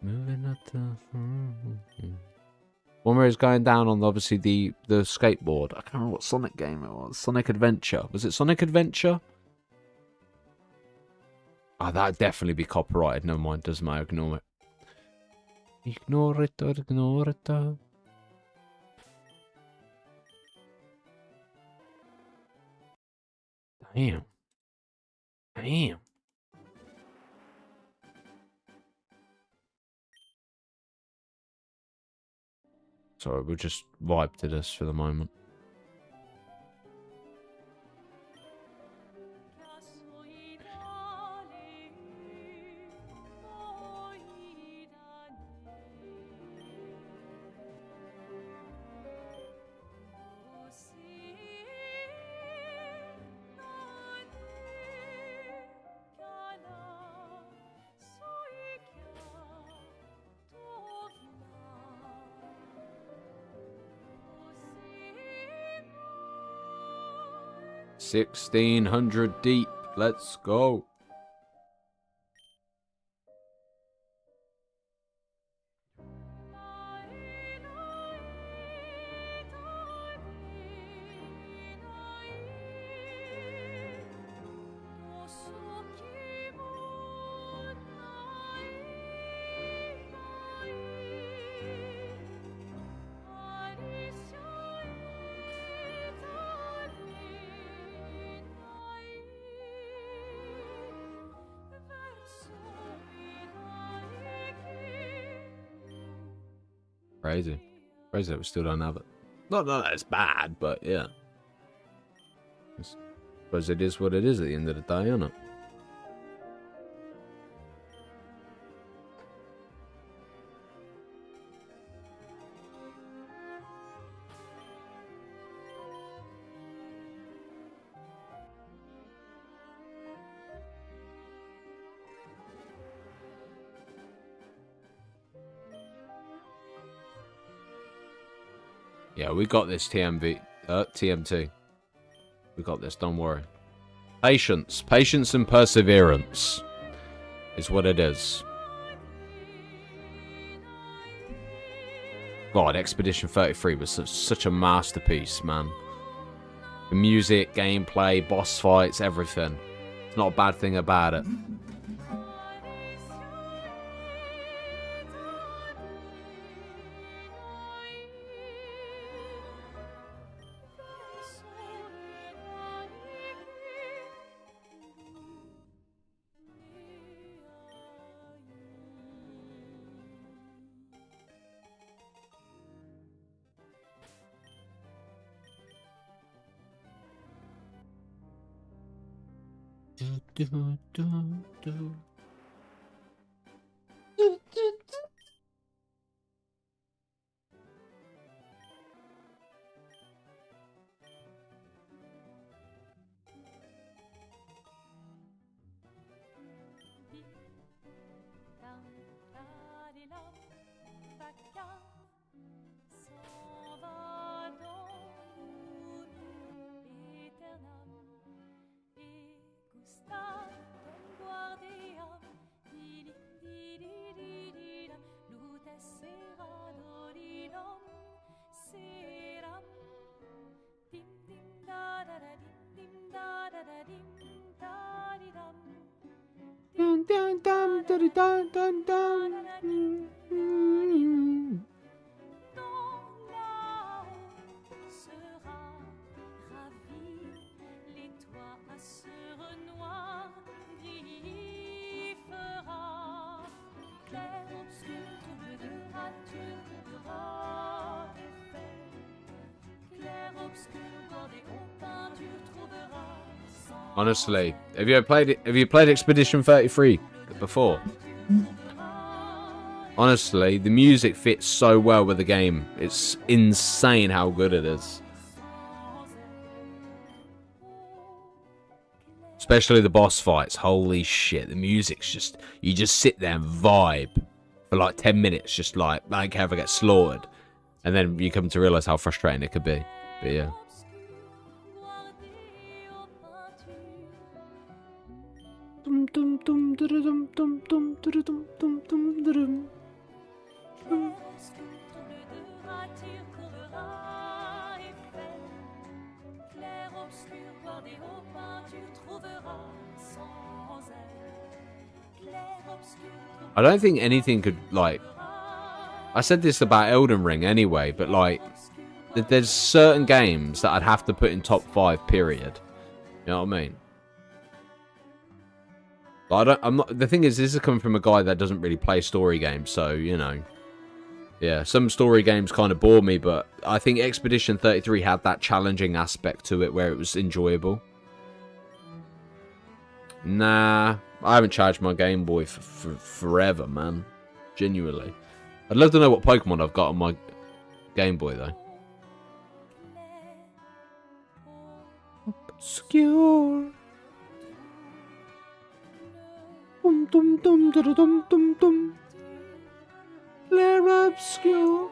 Moving up the one where he's going down on obviously the skateboard. I can't remember what Sonic game it was. Sonic Adventure. Was it Sonic Adventure? Oh, that'd definitely be copyrighted. Never mind, doesn't matter. Ignore it. Ignore it or ignore it. Damn. Damn. It's alright, we'll just vibe to this for the moment. $1,600 deep. Let's go. Crazy. Crazy that we still don't have it. Not that it's bad, but yeah. I suppose it is what it is at the end of the day, isn't it? Yeah, we got this, TMT. We got this, don't worry. Patience. Patience and perseverance is what it is. God, Expedition 33 was such a masterpiece, man. The music, gameplay, boss fights, everything. It's not a bad thing about it. Honestly, have you played Expedition 33 before? Honestly, the music fits so well with the game. It's insane how good it is. Especially the boss fights. Holy shit, the music's just... You just sit there and vibe for like 10 minutes, just like, I don't care if I get slaughtered. And then you come to realise how frustrating it could be. But yeah. I don't think anything could, like... I said this about Elden Ring anyway, but, like... There's certain games that I'd have to put in top 5, period. You know what I mean? But I'm not... The thing is, this is coming from a guy that doesn't really play story games, so, you know... Yeah, some story games kind of bore me, but I think Expedition 33 had that challenging aspect to it where it was enjoyable. Nah, I haven't charged my Game Boy for forever, man. Genuinely. I'd love to know what Pokemon I've got on my Game Boy, though. Obscure. Dum dum dum dum dum dum dum. Clair obscure.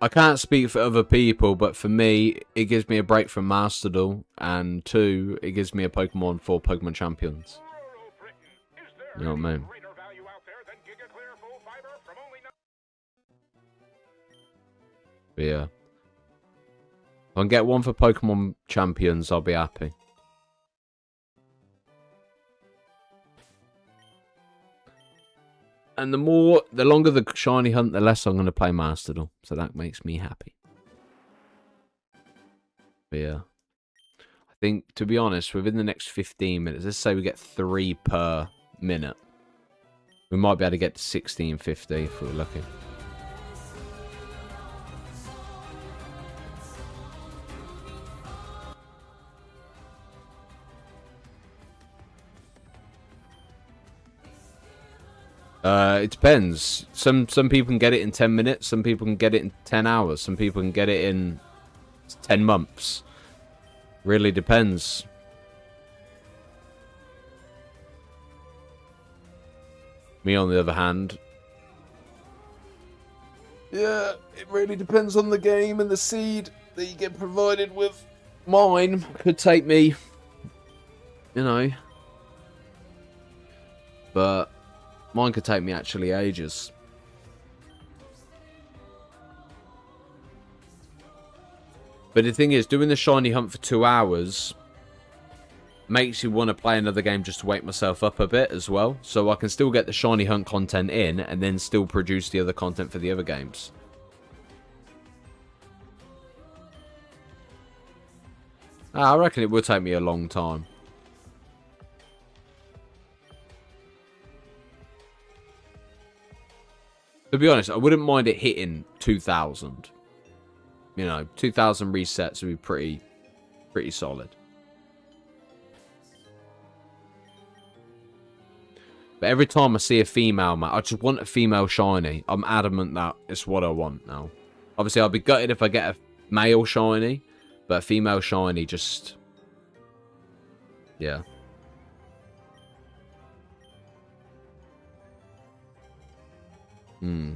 I can't speak for other people, but for me, it gives me a break from Master Duel, and 2, it gives me a Pokemon for Pokemon Champions. You know what I mean? But yeah. If I can get one for Pokemon Champions, I'll be happy. And the longer the shiny hunt, the less I'm going to play Master Duel. So that makes me happy. But yeah. I think, to be honest, within the next 15 minutes, let's say we get 3 per minute. We might be able to get to 1650 if we're lucky. It depends. Some people can get it in 10 minutes. Some people can get it in 10 hours. Some people can get it in 10 months. Really depends. Me, on the other hand, yeah, it really depends on the game and the seed that you get provided with. Mine could take me, you know, but mine could take me actually ages. But the thing is, doing the shiny hunt for 2 hours makes you want to play another game just to wake myself up a bit as well. So I can still get the shiny hunt content in and then still produce the other content for the other games. I reckon it will take me a long time. To be honest, I wouldn't mind it hitting 2,000. You know, 2,000 resets would be pretty solid. But every time I see a female, man, I just want a female shiny. I'm adamant that it's what I want now. Obviously, I'll be gutted if I get a male shiny, but a female shiny just... yeah. Hmm.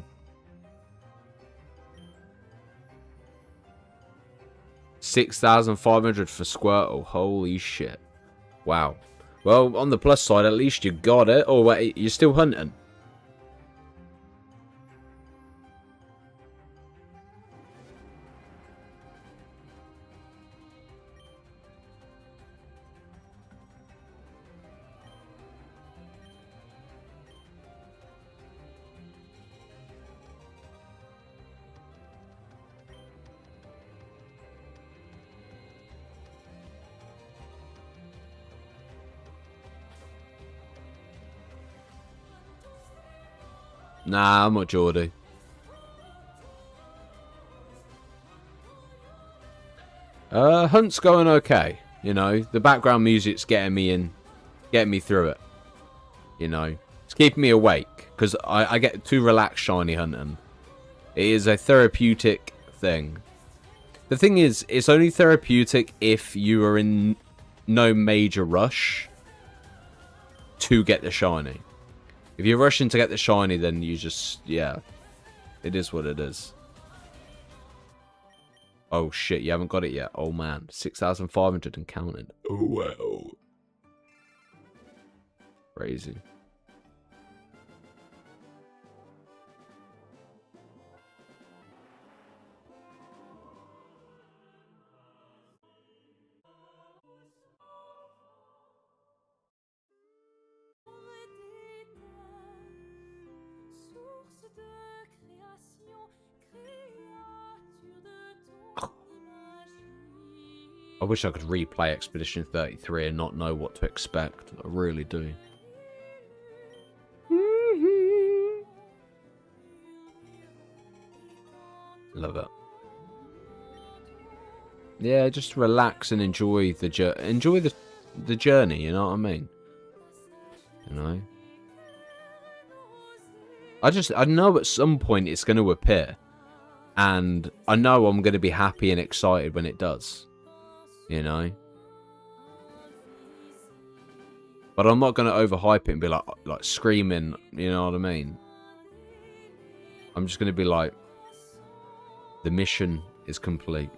6,500 for Squirtle. Holy shit. Wow. Well, on the plus side, at least you got it. Oh, wait, you're still hunting? Nah, I'm not Geordie. Hunt's going okay. You know, the background music's getting me through it. You know, it's keeping me awake because I get too relaxed shiny hunting. It is a therapeutic thing. The thing is, it's only therapeutic if you are in no major rush to get the shiny. If you're rushing to get the shiny, then you just, yeah, it is what it is. Oh shit, you haven't got it yet. Oh man, 6,500 and counting. Oh wow. Crazy. I wish I could replay Expedition 33 and not know what to expect. I really do. Love it. Yeah, just relax and enjoy the journey, you know what I mean? You know? I know at some point it's going to appear. And I know I'm going to be happy and excited when it does. You know? But I'm not going to overhype it and be like screaming, you know what I mean? I'm just going to be like, the mission is complete.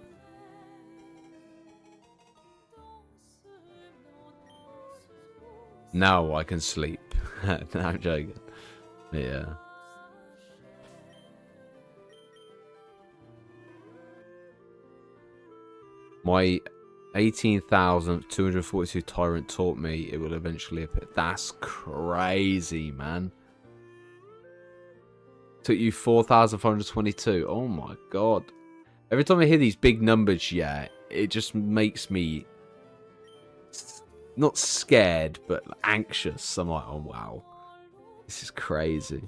Now I can sleep. No, I'm joking. Yeah. My 18,242 Tyrant taught me it will eventually appear. That's crazy, man. Took you 4,422. Oh my god. Every time I hear these big numbers, yeah, it just makes me not scared, but anxious. I'm like, oh wow. This is crazy.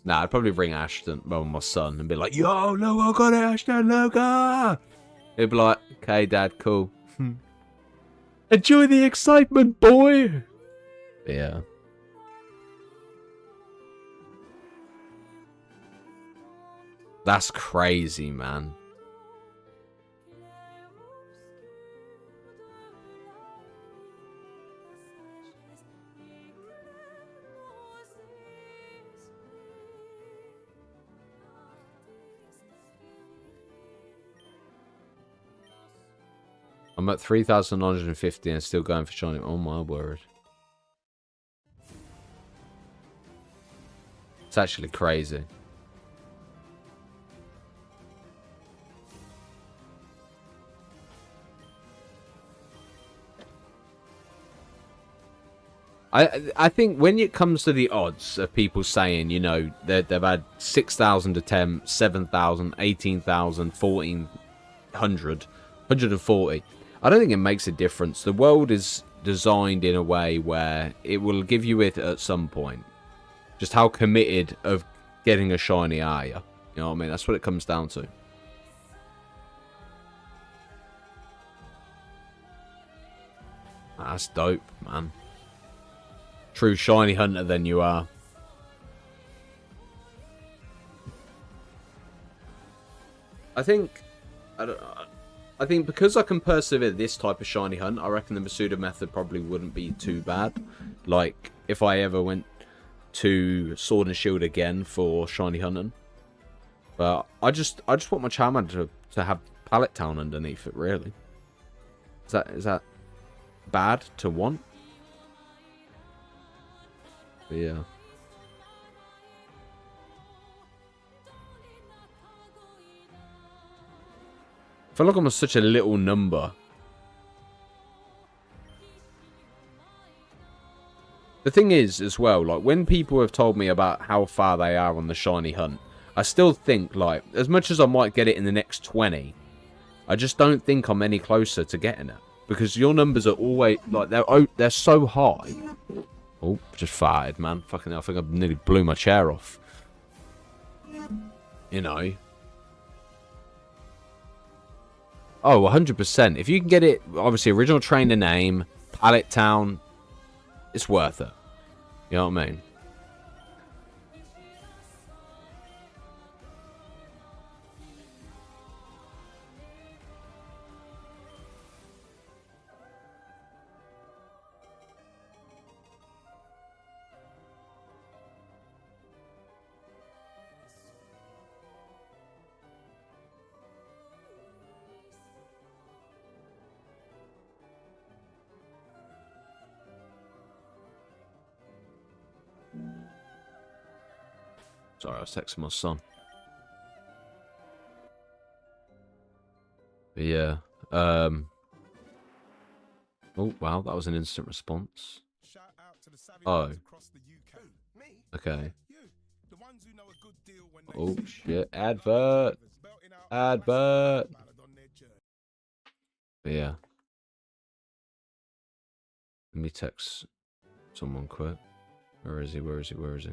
Nah, I'd probably bring Ashton, well, my son, and be like, yo, look, I got it, Ashton, look, ah! He'd be like, okay, Dad, cool. Enjoy the excitement, boy! Yeah. That's crazy, man. I'm at 3,950 and still going for shiny. Oh my word. It's actually crazy. I think when it comes to the odds of people saying, you know, they've had 6,000 attempts, 7,000, 18,000, 1,400, 140. I don't think it makes a difference. The world is designed in a way where it will give you it at some point. Just how committed of getting a shiny are you? You know what I mean? That's what it comes down to. That's dope, man. True shiny hunter then you are. I think because I can persevere this type of shiny hunt, I reckon the Masuda method probably wouldn't be too bad. Like, if I ever went to Sword and Shield again for shiny hunting. But I just want my Charmander to have Pallet Town underneath it, really. Is that bad to want? But yeah. I feel like I'm such a little number. The thing is, as well, like, when people have told me about how far they are on the shiny hunt, I still think, like, as much as I might get it in the next 20, I just don't think I'm any closer to getting it. Because your numbers are always, like, they're so high. Oh, just farted, man. Fucking hell, I think I nearly blew my chair off. You know. Oh, 100%. If you can get it, obviously, original trainer name, Pallet Town, it's worth it. You know what I mean? Sorry, I was texting my son. But yeah. Oh, wow, that was an instant response. Oh. Okay. Oh, shit. Advert. Advert. But yeah. Let me text someone quick. Where is he? Where is he? Where is he?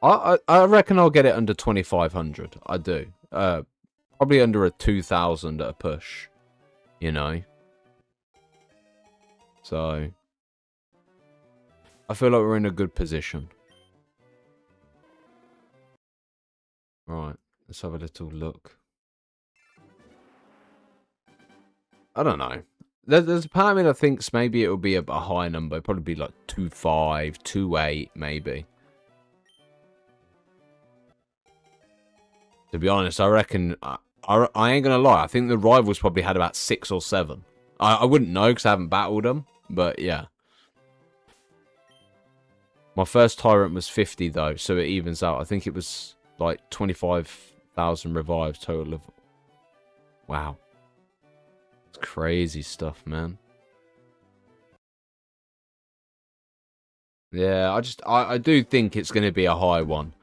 I reckon I'll get it under 2,500. I do. Probably under a 2,000 at a push. You know. So I feel like we're in a good position. Right. Let's have a little look. I don't know. There's a part of me that thinks maybe it'll be a high number. It'll probably be like 2.5, 2.8, maybe. To be honest, I reckon... I ain't gonna lie. I think the rivals probably had about 6 or 7. I wouldn't know because I haven't battled them. But yeah. My first tyrant was 50 though. So it evens out. I think it was like 25,000 revives total of... Wow. It's crazy stuff, man. Yeah, I do think it's going to be a high one.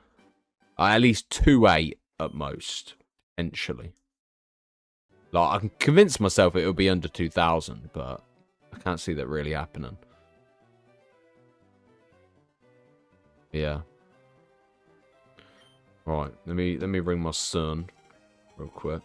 At least 2.8 at most, potentially. Like, I can convince myself it'll be under 2,000, but I can't see that really happening. Yeah. Right, let me ring my son real quick.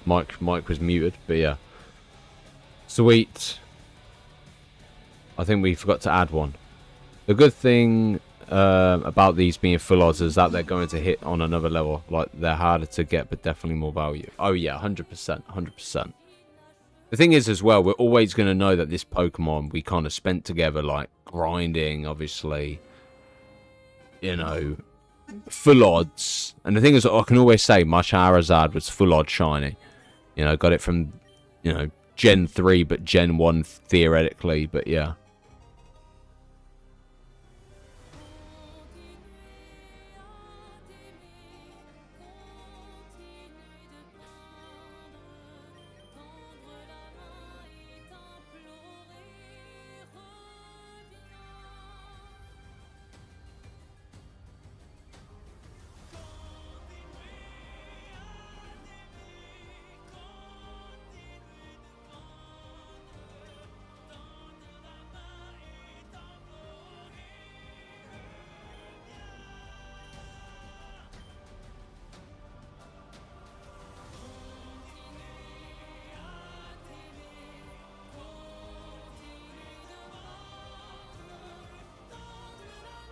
Mike was muted, but yeah. Sweet. I think we forgot to add one. The good thing about these being full odds is that they're going to hit on another level. Like, they're harder to get, but definitely more value. Oh yeah, 100%, 100%. The thing is as well, we're always going to know that this Pokemon we kind of spent together, like, grinding, obviously. You know, full odds. And the thing is, I can always say my Charizard was full odd shiny. You know, got it from, you know, Gen 3, but Gen 1 theoretically, but yeah.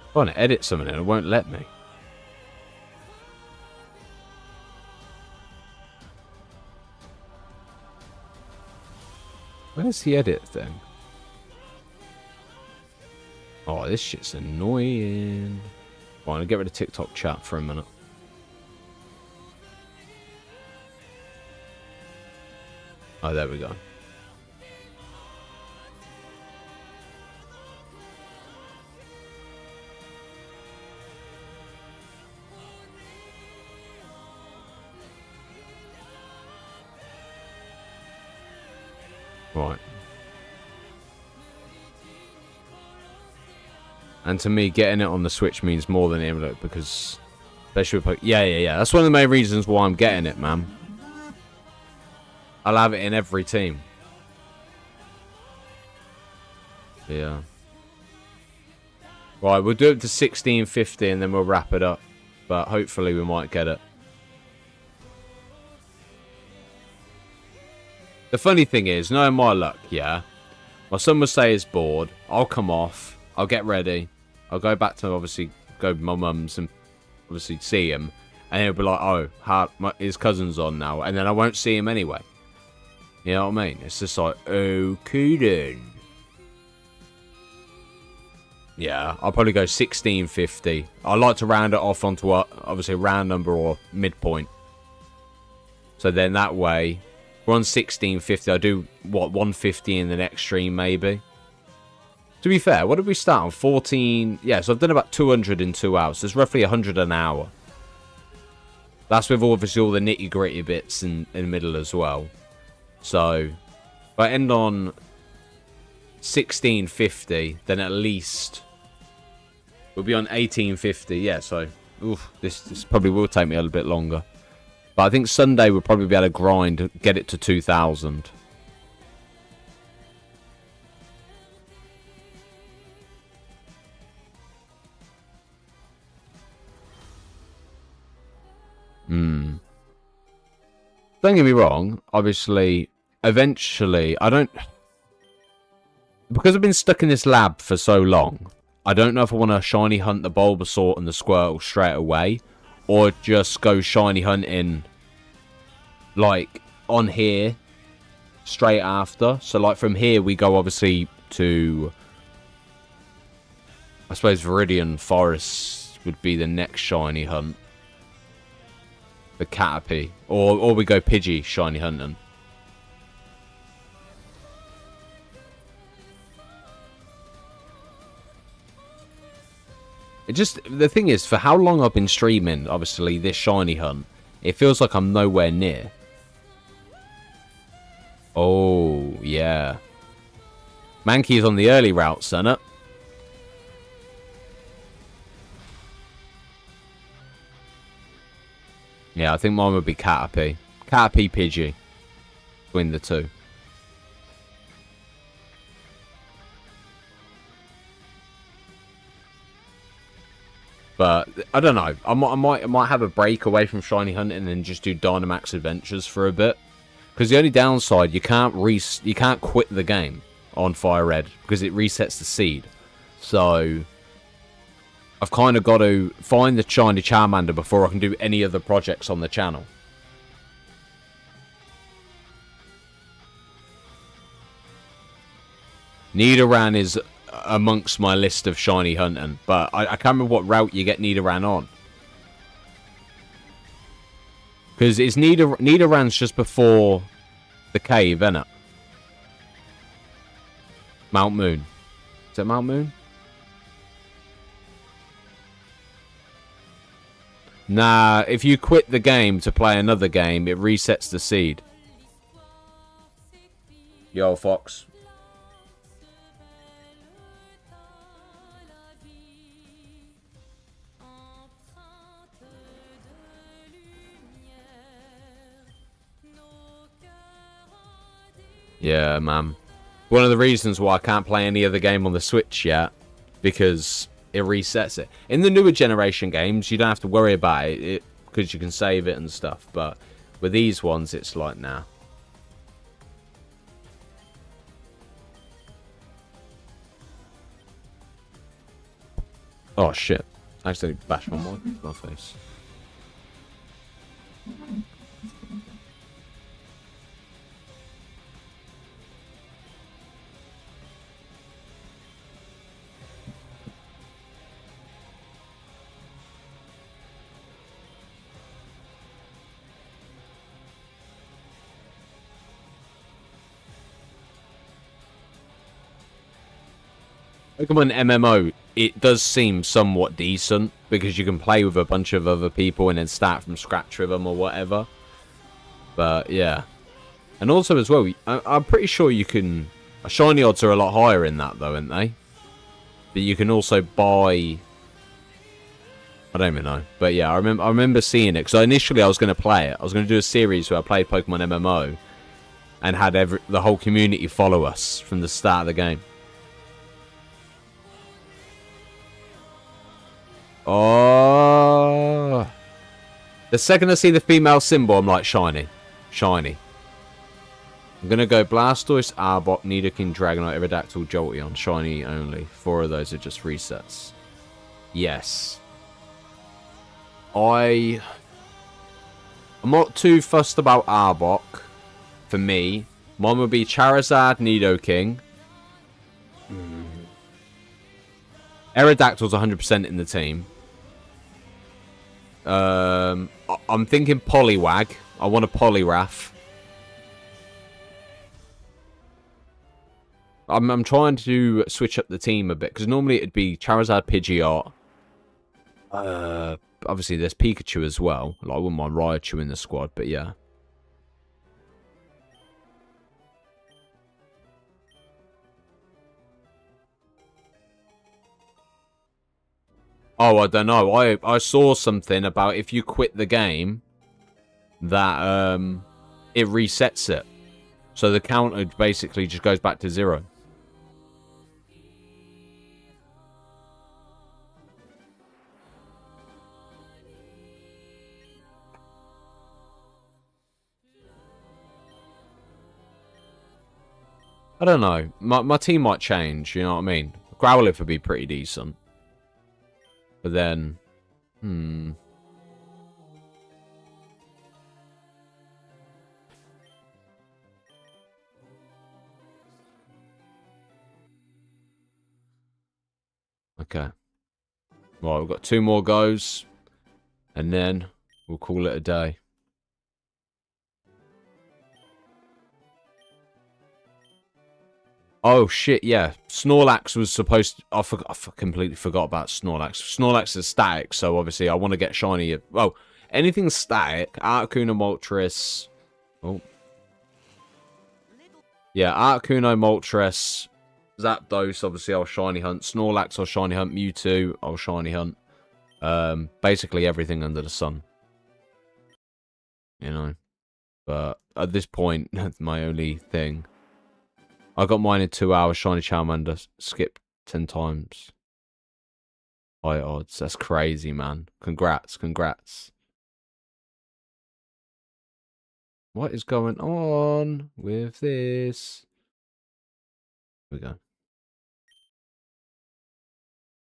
I want to edit something and it won't let me. Where's the edit thing? Oh, this shit's annoying. Right, I'm gonna get rid of TikTok chat for a minute. Oh, there we go. Right. And to me, getting it on the Switch means more than emulate because... especially yeah. That's one of the main reasons why I'm getting it, man. I'll have it in every team. Yeah. Right, we'll do it to 1650 and then we'll wrap it up. But hopefully we might get it. The funny thing is, knowing my luck, yeah, my son will say he's bored. I'll come off. I'll get ready. I'll go back to, obviously, go to my mum's and obviously see him. And he'll be like, oh, his cousin's on now. And then I won't see him anyway. You know what I mean? It's just like, okay then. Yeah, I'll probably go 1650. I like to round it off onto, obviously, a round number or midpoint. So then that way... we're on 1650. I do, what, 150 in the next stream, maybe? To be fair, what did we start on? 14... yeah, so I've done about 200 in 2 hours. There's roughly 100 an hour. That's with, obviously, all the nitty-gritty bits in the middle as well. So, if I end on 1650, then at least we'll be on 1850. Yeah, so, oof, this probably will take me a little bit longer. But I think Sunday we'll probably be able to grind, get it to 2,000. Don't get me wrong, obviously, eventually, I don't... because I've been stuck in this lab for so long, I don't know if I want to shiny hunt the Bulbasaur and the Squirtle straight away, or just go shiny hunting, like, on here, straight after. So, like, from here, we go, obviously, to... I suppose Viridian Forest would be the next shiny hunt. The Caterpie. Or we go Pidgey shiny hunting. It just... the thing is, for how long I've been streaming, obviously, this shiny hunt, it feels like I'm nowhere near. Oh, yeah. Mankey's on the early route, Senna. Yeah, I think mine would be Caterpie. Caterpie, Pidgey. Between the two. But, I don't know. I might have a break away from shiny hunting and just do Dynamax Adventures for a bit. Because the only downside, you can't quit the game on Fire Red because it resets the seed. So I've kind of got to find the shiny Charmander before I can do any other projects on the channel. Nidoran is amongst my list of shiny hunting, but I can't remember what route you get Nidoran on. Because it's Nidoran's just before the cave, isn't it? Mount Moon. Is it Mount Moon? Nah, if you quit the game to play another game, it resets the seed. Yo, Fox. Yeah, man. One of the reasons why I can't play any other game on the Switch yet, because it resets it. In the newer generation games, you don't have to worry about it because you can save it and stuff. But with these ones, it's like, nah. Oh, shit. I accidentally bashed my mic in my face. Pokemon MMO, it does seem somewhat decent because you can play with a bunch of other people and then start from scratch with them or whatever. But yeah. And also as well, I'm pretty sure you can... Shiny odds are a lot higher in that though, aren't they? But you can also buy... I don't even know. But yeah, I remember seeing it. Because initially I was going to play it. I was going to do a series where I played Pokemon MMO. And had the whole community follow us from the start of the game. Oh. The second I see the female symbol, I'm like, shiny. Shiny. I'm going to go Blastoise, Arbok, Nidoking, Dragonite, Aerodactyl, Jolteon. Shiny only. 4 of those are just resets. Yes. I'm not too fussed about Arbok. For me. Mine would be Charizard, Nidoking. Aerodactyl's 100% in the team. I'm thinking Poliwag. I want a Poliwrath. I'm trying to switch up the team a bit because normally it'd be Charizard, Pidgeot. Obviously there's Pikachu as well. Like, I wouldn't mind Raichu in the squad, but yeah. Oh, I don't know. I saw something about if you quit the game, that it resets it. So the counter basically just goes back to 0. I don't know. My team might change, you know what I mean? Growlithe would be pretty decent. But then... Okay. Right, we've got 2 more goes. And then we'll call it a day. Oh, shit, yeah. Snorlax was supposed to... I completely forgot about Snorlax. Snorlax is static, so obviously I want to get shiny... Well, anything static. Articuno, Moltres... Oh. Yeah, Articuno, Moltres... Zapdos, obviously I'll shiny hunt. Snorlax, I'll shiny hunt. Mewtwo, I'll shiny hunt. Basically everything under the sun. You know. But at this point, that's my only thing. I got mine in 2 hours. Shiny Charmander. Skip 10 times. High odds. That's crazy, man. Congrats. Congrats. What is going on with this? Here we go.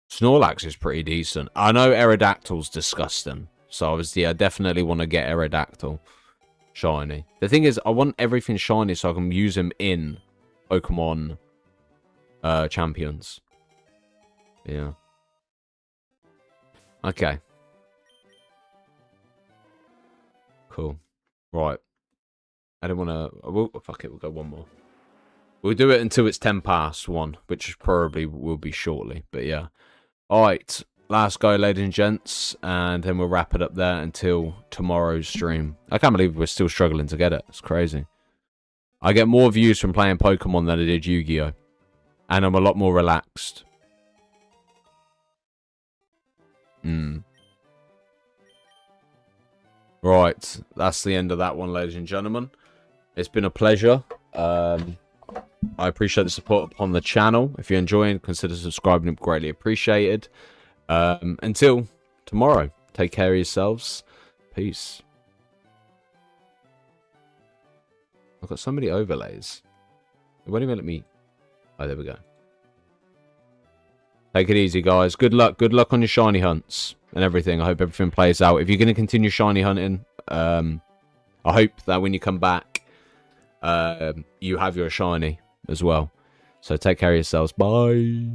Snorlax is pretty decent. I know Aerodactyl's disgusting. So obviously I definitely want to get Aerodactyl shiny. The thing is, I want everything shiny so I can use them in Pokemon Champions. Yeah. Okay. Cool. Right. I don't want to... Fuck it, we'll go 1 more. We'll do it until it's 10 past 1, which probably will be shortly. But yeah. Alright. Last go, ladies and gents. And then we'll wrap it up there until tomorrow's stream. I can't believe we're still struggling to get it. It's crazy. I get more views from playing Pokemon than I did Yu-Gi-Oh! And I'm a lot more relaxed. Right. That's the end of that one, ladies and gentlemen. It's been a pleasure. I appreciate the support upon the channel. If you're enjoying, consider subscribing. It'd be greatly appreciated. Until tomorrow, take care of yourselves. Peace. I've got so many overlays. It won't even let me... Oh, there we go. Take it easy, guys. Good luck. Good luck on your shiny hunts and everything. I hope everything plays out. If you're going to continue shiny hunting, I hope that when you come back, you have your shiny as well. So take care of yourselves. Bye.